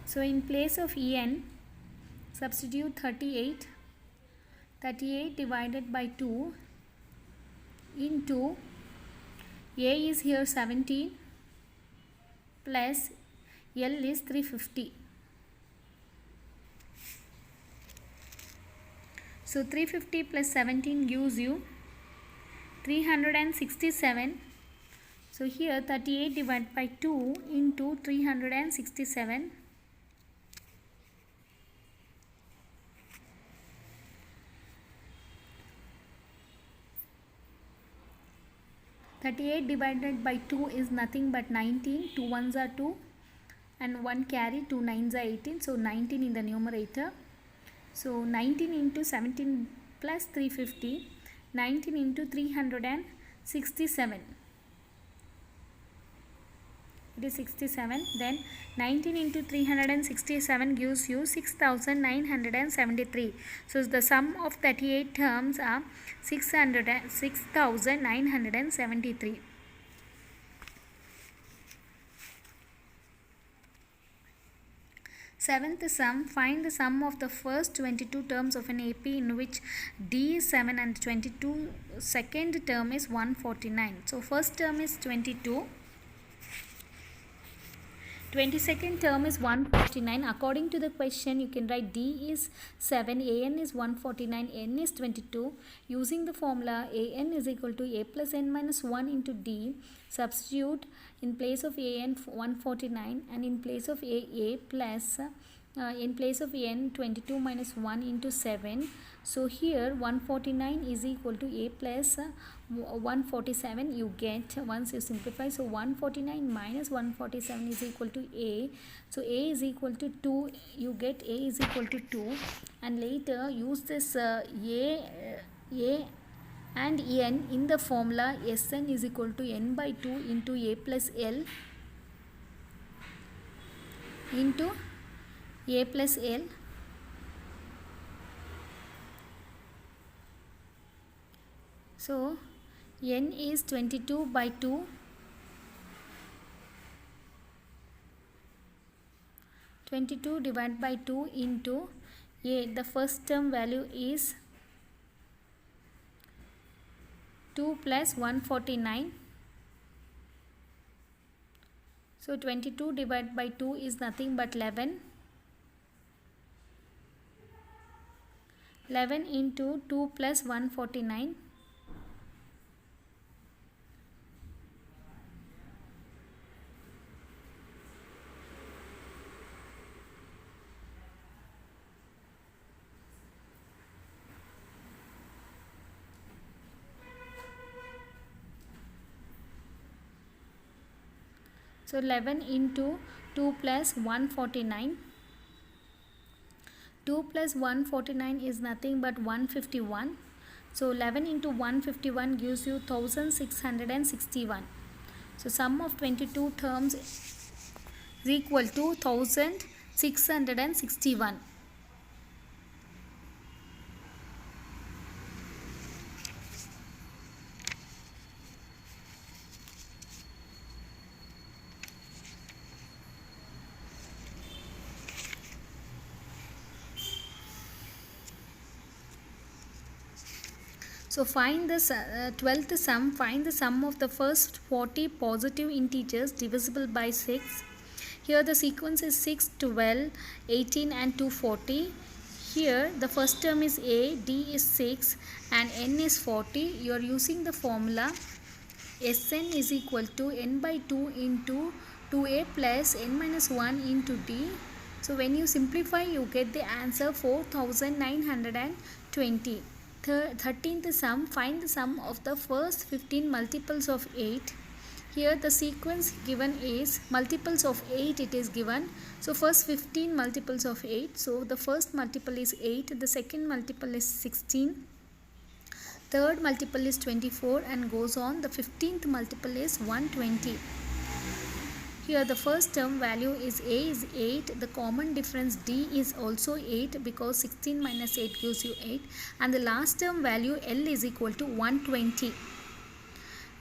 So in place of en, substitute 38. 38 divided by 2 into A is here 17 plus L is 350. So 350 plus 17 gives you 367. So here 38 divided by 2 into 367. 38 divided by 2 is nothing but 19. 2 ones are 2 and 1 carry, 2 nines are 18. So 19 in the numerator. So 19 into 17 plus 350. 19 into 367. It is 67. Then 19 into 367 gives you 6973. So the sum of 38 terms are 6973. Seventh sum, find the sum of the first 22 terms of an AP in which D is 7 and 22 second term is 149. So first term is 22. 22nd term is 149. According to the question, you can write D is 7, AN is 149, N is 22. Using the formula AN is equal to A plus N minus 1 into D. Substitute in place of AN 149 and in place of AA plus in place of N 22 minus 1 into 7. So here 149 is equal to A plus 147 you get once you simplify. So 149 minus 147 is equal to A. So A is equal to 2. You get A is equal to 2 and later use this A and N in the formula Sn is equal to N by 2 into A plus L into A plus L. So N is 22 by 2. 22 divided by 2 into A. The first term value is 2 plus 149. So 22 divided by 2 is nothing but 11. 11 into 2 plus 149. So 11 into 2 plus 149. 2 plus 149 is nothing but 151. So 11 into 151 gives you 1661. So sum of 22 terms is equal to 1661. So find the 12th sum. Find the sum of the first 40 positive integers divisible by 6. Here the sequence is 6, 12, 18 and 240. Here the first term is A, D is 6 and N is 40. You are using the formula Sn is equal to N by 2 into 2A plus N minus 1 into D. So when you simplify you get the answer 4920. 13th sum, find the sum of the first 15 multiples of 8. Here the sequence given is multiples of 8 it is given. So first 15 multiples of 8. So the first multiple is 8, the second multiple is 16, third multiple is 24 and goes on. The 15th multiple is 120. Here the first term value is A is 8. The common difference D is also 8 because 16 minus 8 gives you 8. And the last term value L is equal to 120.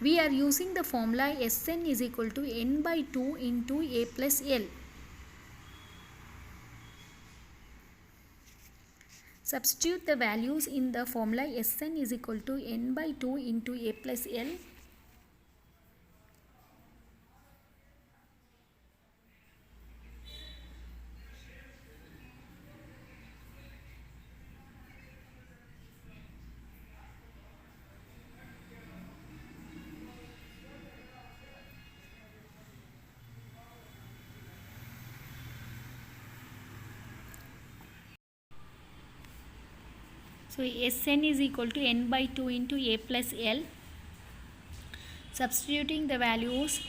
We are using the formula Sn is equal to N by 2 into A plus L. Substitute the values in the formula. Sn is equal to n by 2 into a plus l. So Sn is equal to n by 2 into a plus l. Substituting the values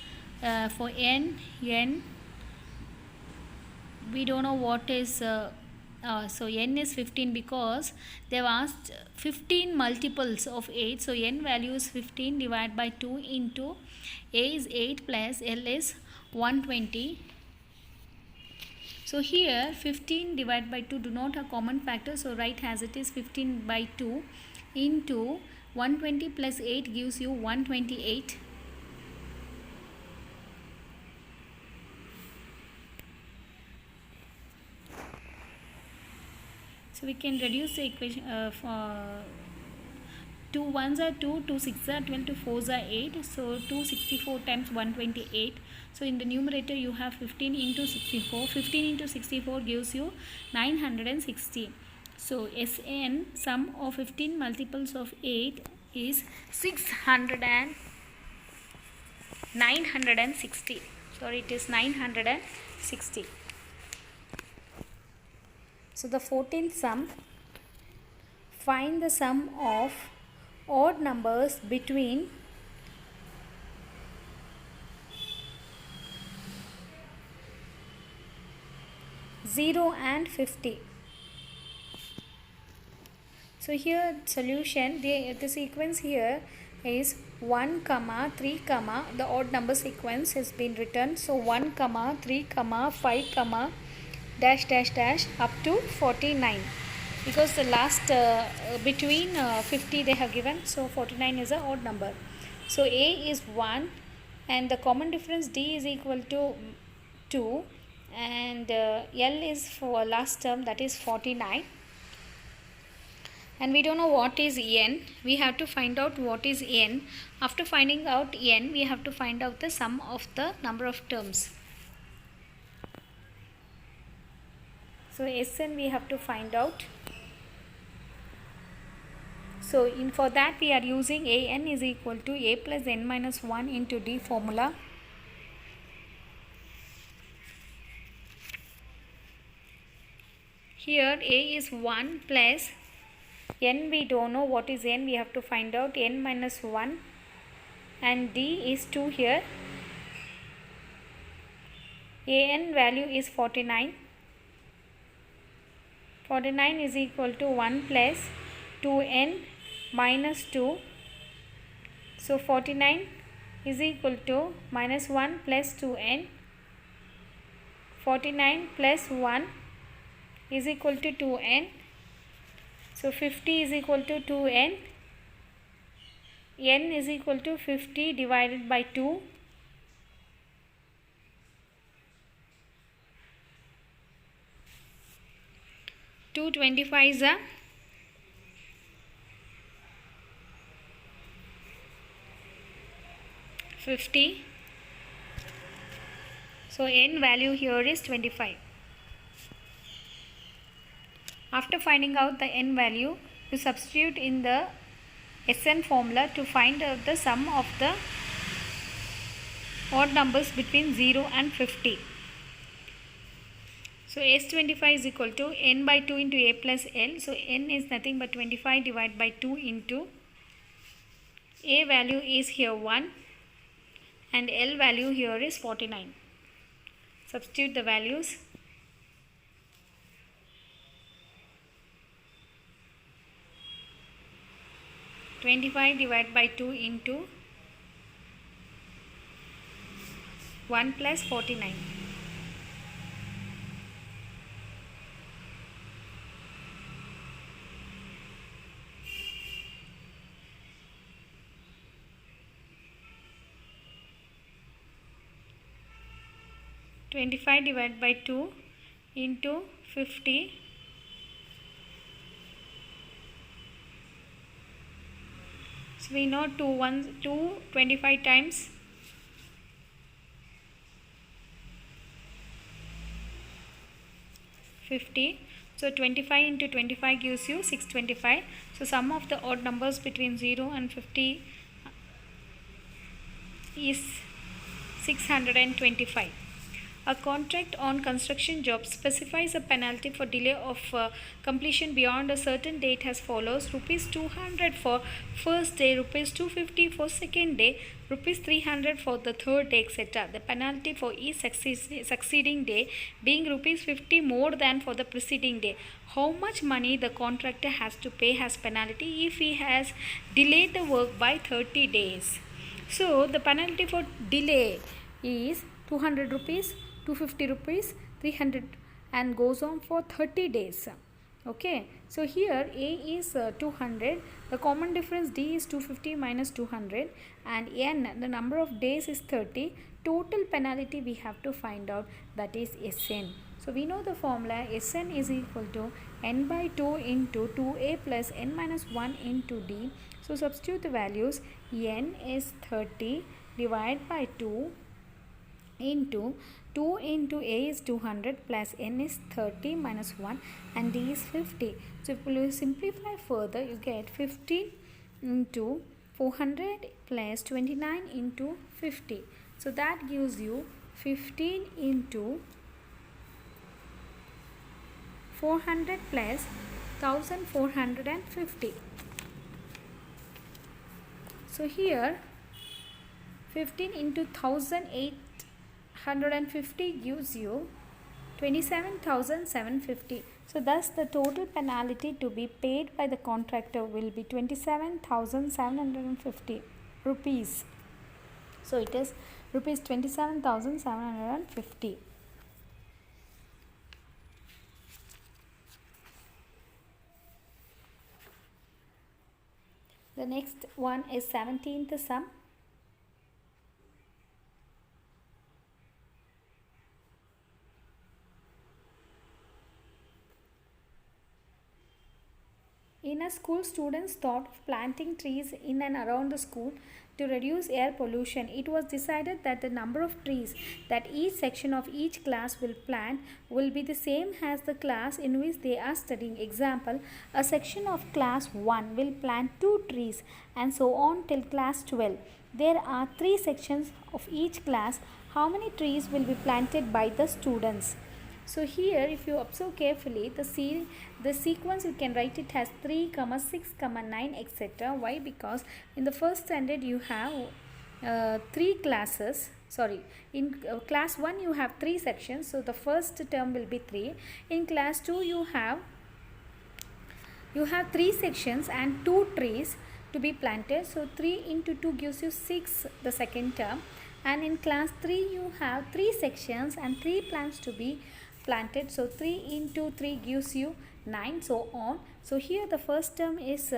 for n, we don't know what is so n is 15 because they have asked 15 multiples of 8. So n value is 15 divided by 2 into a is 8 plus l is 120. So here 15 divided by 2 do not have common factor, so write as it is 15 by 2 into 120 plus 8 gives you 128. So we can reduce the equation for 2 ones are 2, 2 6 are 12, 2 4s are 8. So 264 times 128. So in the numerator you have 15 into 64. 15 into 64 gives you 960. So Sn, sum of 15 multiples of 8 is 960. Sorry, it is 960. So the 14th sum, find the sum of odd numbers between 0 and 50. So here solution, the sequence here is 1, 3, the odd number sequence has been written. So 1, 3, 5, dash dash dash up to 49, because the last between 50 they have given, so 49 is a odd number. So a is 1 and the common difference d is equal to 2, and l is for last term, that is 49, and we don't know what is n. We have to find out what is n. After finding out n, we have to find out the sum of the number of terms. So Sn we have to find out. So for that we are using An is equal to a plus n minus 1 into d formula. Here a is 1 plus n, we don't know what is n, we have to find out n minus 1, and d is 2 here. An value is 49. 49 is equal to 1 plus 2n minus 2. So 49 is equal to minus 1 plus 2n. 49 plus 1 is equal to 2n. So 50 is equal to 2n. N is equal to 50 divided by 2. 225 is a 50. So n value here is 25. After finding out the n value, you substitute in the Sn formula to find out the sum of the odd numbers between 0 and 50. So S25 is equal to n by 2 into a plus l. So n is nothing but 25 divided by 2 into a value is here 1 and l value here is 49. Substitute the values. (25) divided by 2 into 1 plus 49. (25) divided by 2 into 50. So we know 25 times 50. So 25 into 25 gives you 625. So sum of the odd numbers between 0 and 50 is 625. A contract on construction job specifies a penalty for delay of completion beyond a certain date as follows: rupees 200 for first day, rupees 250 for second day, rupees 300 for the third day, etc. The penalty for each succeeding day being rupees 50 more than for the preceding day. How much money the contractor has to pay as penalty if he has delayed the work by 30 days? So the penalty for delay is 200 rupees, 250 rupees, 300, and goes on for 30 days. Okay, so here A is 200, the common difference D is 250 minus 200, and N, the number of days, is 30. Total penalty we have to find out, that is Sn. So we know the formula Sn is equal to n by 2 into 2a plus n minus 1 into d. So substitute the values. N is 30 divided by 2 into 2 into a is 200 plus n is 30 minus 1 and d is 50. So if you simplify further, you get 15 into 400 plus 29 into 50. So that gives you 15 into 400 plus 1450. So here 15 into 1850 gives you 27,750. So thus the total penalty to be paid by the contractor will be 27,750 rupees. So it is rupees 27,750. The next one is 17th sum. In a school, students thought of planting trees in and around the school to reduce air pollution. It was decided that the number of trees that each section of each class will plant will be the same as the class in which they are studying. Example, a section of class 1 will plant 2 trees and so on till class 12. There are 3 sections of each class. How many trees will be planted by the students? So here if you observe carefully the sequence, you can write it as 3, 6, 9, etc. Why? Because in the first standard you have 3 classes. In class 1 you have 3 sections. So the first term will be 3. In class 2 you have 3 sections and 2 trees to be planted. So 3 into 2 gives you 6 the second term. And in class 3 you have 3 sections and 3 plants to be planted. So 3 into 3 gives you 9, so on. So here the first term is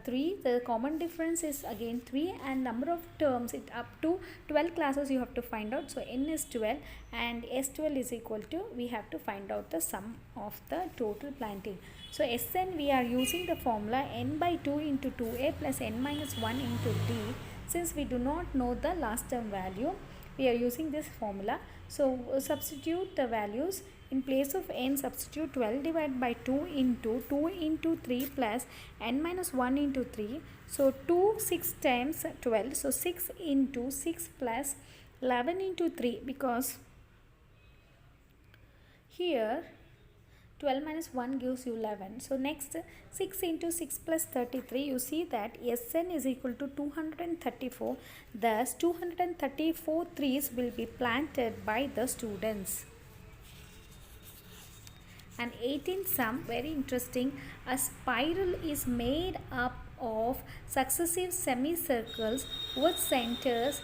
3, the common difference is again 3, and number of terms, it up to 12 classes you have to find out. So n is 12 and S12 is equal to, we have to find out the sum of the total planting. So Sn, we are using the formula n by 2 into 2a plus n minus 1 into d. Since we do not know the last term value, we are using this formula. So substitute the values. In place of n, substitute 12 divided by 2 into 3 plus n minus 1 into 3. So 2 6 times 12. So 6 into 6 plus 11 into 3, because here 12 minus 1 gives you 11. So next 6 into 6 plus 33, you see that Sn is equal to 234. Thus 234 trees will be planted by the students. And 18th sum, very interesting. A spiral is made up of successive semicircles with centers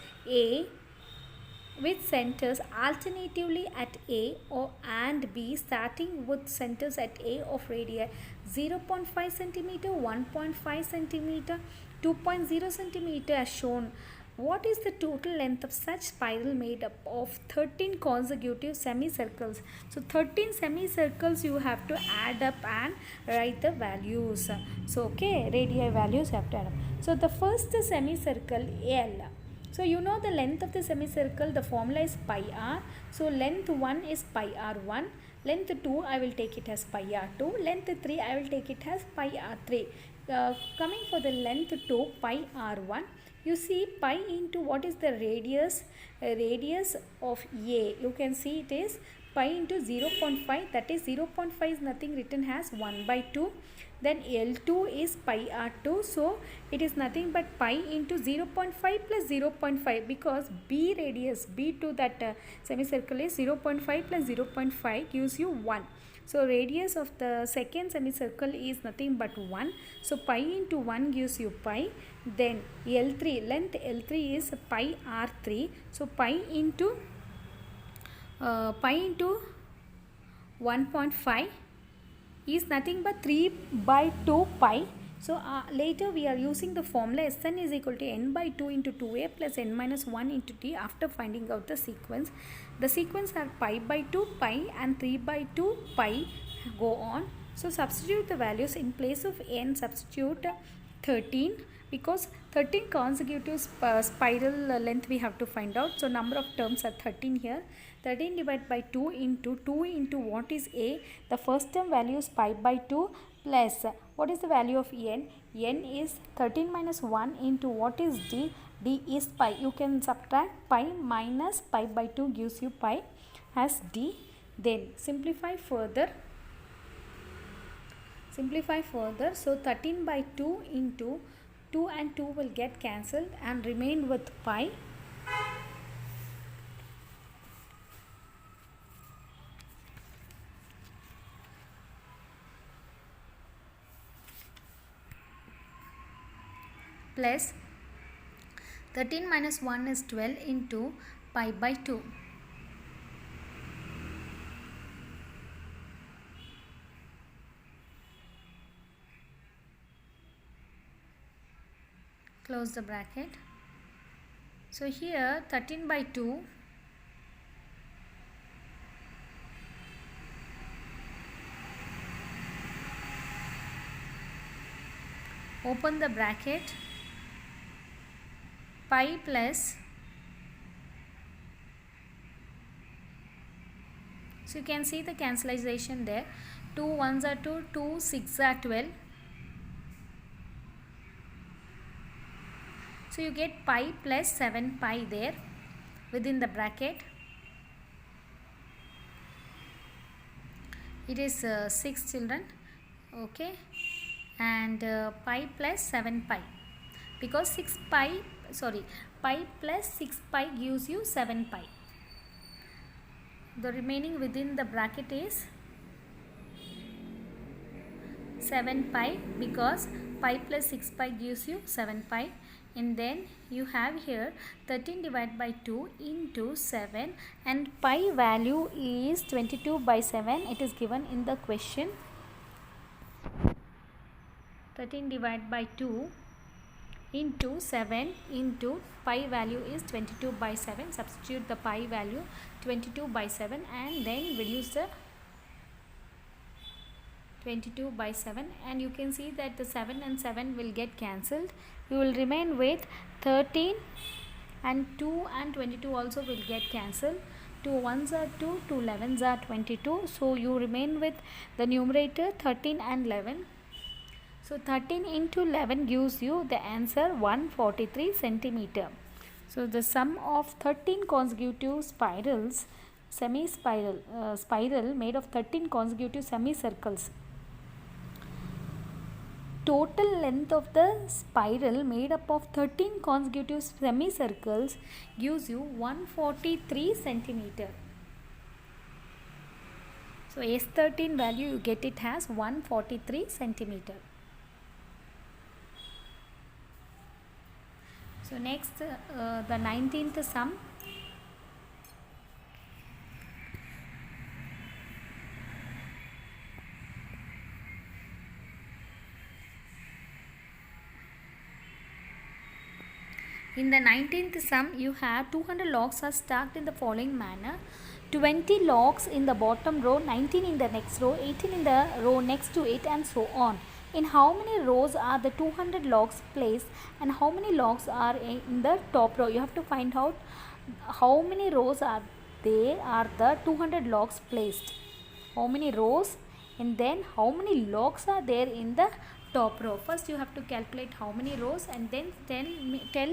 alternatively at A and B, starting with centers at A of radii 0.5 cm, 1.5 cm, 2.0 cm as shown What is the total length of such spiral made up of 13 consecutive semicircles? So 13 semicircles you have to add up and write the values. So okay, radii values have to add up. So the first semicircle L. So you know the length of the semicircle, the formula is pi r. So length 1 is pi r1, length 2 I will take it as pi r2, length 3 I will take it as pi r3. Coming for the length 2, pi r1, you see pi into what is the radius, radius of A, you can see it is pi into 0.5, that is 0.5 is nothing written as 1 by 2. Then L2 is pi r2, so it is nothing but pi into 0.5 plus 0.5, because B radius, B to that semicircle is 0.5 plus 0.5 gives you 1. So radius of the second semicircle is nothing but 1. So pi into 1 gives you pi. Then L3, length L3 is pi r3. So pi into 1.5 is nothing but 3 by 2 pi. So later we are using the formula Sn is equal to n by 2 into 2a plus n minus 1 into t after finding out the sequence. The sequence are pi by 2 pi and 3 by 2 pi go on. So substitute the values. In place of n, substitute 13, because 13 consecutive spiral length we have to find out. So number of terms are 13 here. 13 divided by 2 into what is a, the first term value is pi by 2 plus what is the value of n, n is 13 minus 1 into what is d, d is pi. You can subtract pi minus pi by 2 gives you pi as d. Then simplify further. So 13 by 2 into 2 and 2 will get cancelled and remain with pi. Plus 13 minus 1 is 12 into pi by 2. Close the bracket. So here 13 by 2 open the bracket, pi plus, so you can see the cancellation there, 2 1s are 2, 2 6s are 12. So you get pi plus 7 pi there within the bracket. It is 6 children, okay, and pi plus 7 pi, because pi plus 6 pi gives you 7 pi. The remaining within the bracket is 7 pi, because pi plus 6 pi gives you 7 pi. And then you have here 13 divided by 2 into 7, and pi value is 22 by 7. It is given in the question. 13 divided by 2 into 7 into pi value is 22 by 7. Substitute the pi value 22 by 7 and then reduce the 22 by 7, and you can see that the 7 and 7 will get cancelled. You will remain with 13, and 2 and 22 also will get cancelled. 2 1s are 2, 2 11s are 22. So you remain with the numerator 13 and 11. So 13 into 11 gives you the answer 143 centimeter. So the sum of 13 consecutive spirals, spiral made of 13 consecutive semicircles. Total length of the spiral made up of 13 consecutive semicircles gives you 143 centimeter. So S13 value you get it as 143 centimeter. So next the 19th sum. In the 19th sum, you have 200 logs are stacked in the following manner. 20 logs in the bottom row, 19 in the next row, 18 in the row next to it, and so on. In how many rows are the 200 logs placed and how many logs are in the top row? You have to find out how many rows are the 200 logs placed. How many rows and then how many logs are there in the top row. First you have to calculate how many rows and then tell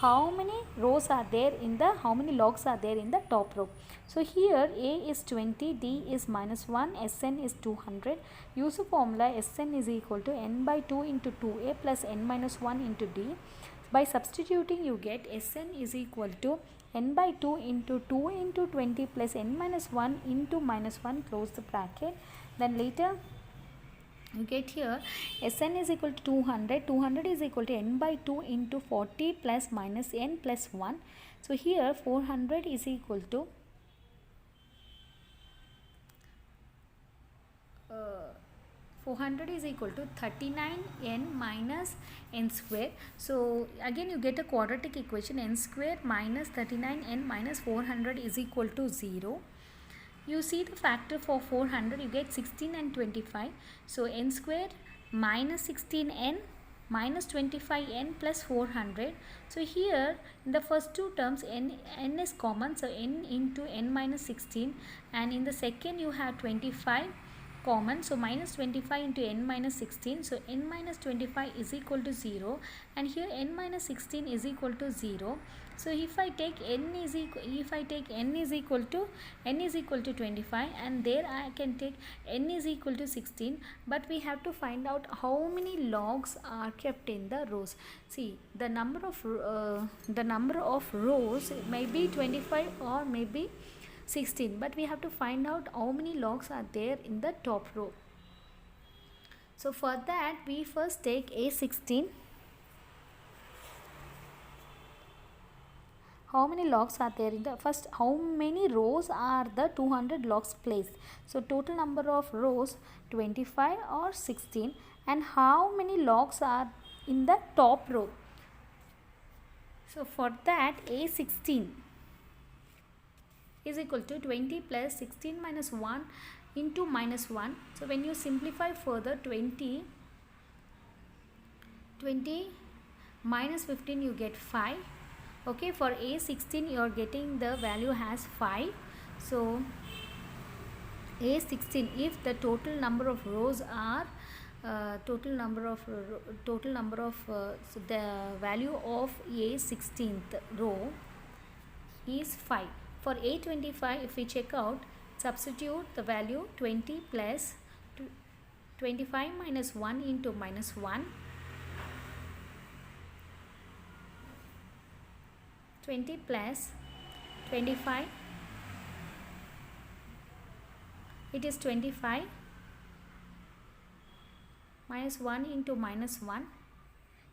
how many rows are there in the how many logs are there in the top row. So here A is 20, D is -1, Sn is 200. Use the formula Sn is equal to n by 2 into 2A plus n minus 1 into D. By substituting you get Sn is equal to n by 2 into 2 into 20 plus n minus 1 into minus 1, close the bracket. Then later you get here Sn is equal to 200, 200 is equal to n by 2 into 40 plus minus n plus 1. So here 400 is equal to 400 is equal to 39n minus n square. So again you get a quadratic equation, n square minus 39n minus 400 is equal to 0. You see the factor for 400, you get 16 and 25. So n square minus 16n minus 25n plus 400. So here in the first two terms n is common, so n into n minus 16, and in the second you have 25 common, so minus 25 into n minus 16, so n minus 25 is equal to 0, and here n minus 16 is equal to 0. So if I take n is equal to 25, and there I can take n is equal to 16, but we have to find out how many logs are kept in the rows. See, the number of rows may be 25 or maybe 16, but we have to find out how many logs are there in the top row. So for that we first take A16. How many logs are there in the first, how many rows are the 200 logs placed? So total number of rows 25 or 16, and how many logs are in the top row? So for that A16 is equal to 20 plus 16 minus 1 into minus 1. So when you simplify further, 20 minus 15 you get 5. Okay, for A16 you are getting the value as 5. So A16, if the total number of rows are so the value of A16th row is 5. For A25, if we check out, substitute the value 20 plus 25 minus 1 into minus 1. 20 plus 25, it is 25 minus 1 into minus 1.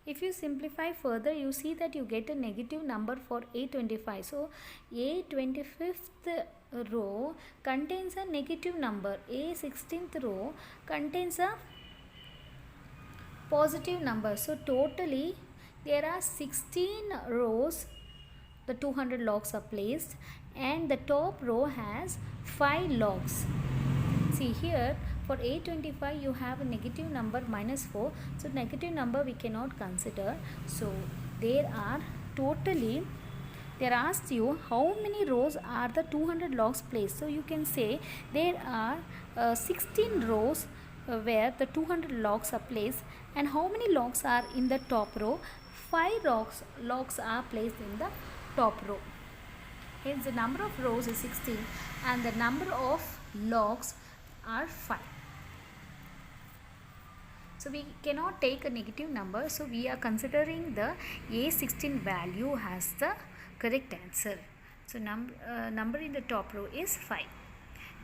If you simplify further, you see that you get a negative number for A25. So A25th row contains a negative number. A16th row contains a positive number. So totally there are 16 rows the 200 logs are placed, and the top row has 5 logs. See here, for A25 you have a negative number -4, so negative number we cannot consider. So there are totally, they asked you how many rows are the 200 logs placed. So you can say there are 16 rows where the 200 logs are placed, and how many logs are in the top row? 5 logs are placed in the top row. Hence the number of rows is 16 and the number of logs are 5. So we cannot take a negative number, so we are considering the A16 value as the correct answer. So number in the top row is 5.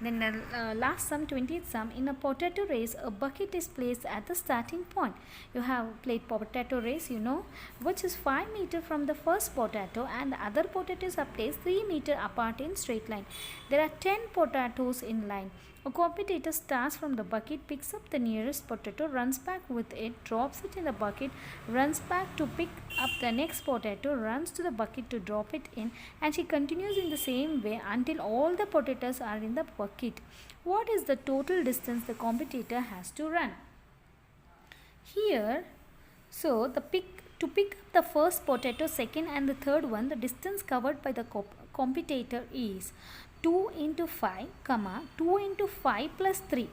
Then the last sum, 20th sum, in a potato race, a bucket is placed at the starting point. You have played potato race, you know, which is 5 meters from the first potato, and the other potatoes are placed 3 meters apart in straight line. There are 10 potatoes in line. A competitor starts from the bucket, picks up the nearest potato, runs back with it, drops it in the bucket, runs back to pick up the next potato, runs to the bucket to drop it in, and she continues in the same way until all the potatoes are in the bucket. What is the total distance the competitor has to run? Here, so to pick up the first potato, second and the third one, the distance covered by the competitor is 2 into 5, 2 into 5 plus 3,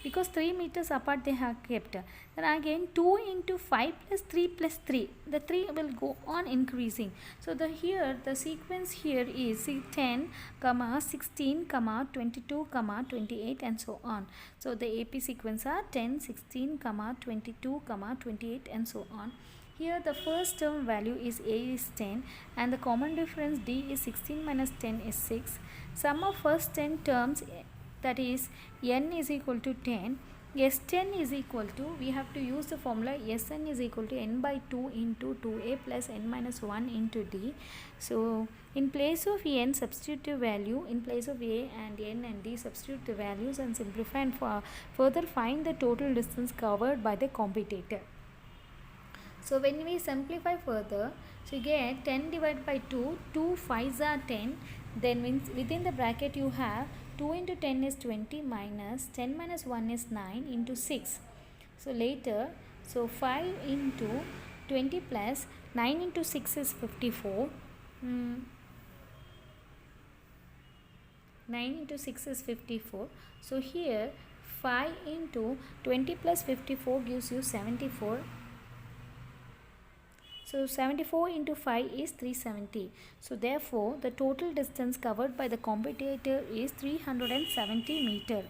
because 3 meters apart they have kept. Then again 2 into 5 plus 3 plus 3, the 3 will go on increasing. So here the sequence here is 10, 16, 22, 28 and so on. So the AP sequence are 10, 16, 22, 28 and so on. Here the first term value is A is 10 and the common difference D is 16 minus 10 is 6. Sum of first 10 terms, that is n is equal to 10. S10 is equal to, we have to use the formula Sn is equal to n by 2 into 2a plus n minus 1 into d. So in place of n substitute the value, in place of a and n and d substitute the values and simplify and further find the total distance covered by the competitor. So when we simplify further, so you get 10 divided by 2, 2 5s are 10, then within the bracket you have 2 into 10 is 20 minus 10 minus 1 is 9 into 6. So later, so 5 into 20 plus 9 into 6 is 54. 9 into 6 is 54. So here 5 into 20 plus 54 gives you 74. So 74 into 5 is 370. So therefore the total distance covered by the competitor is 370 meter.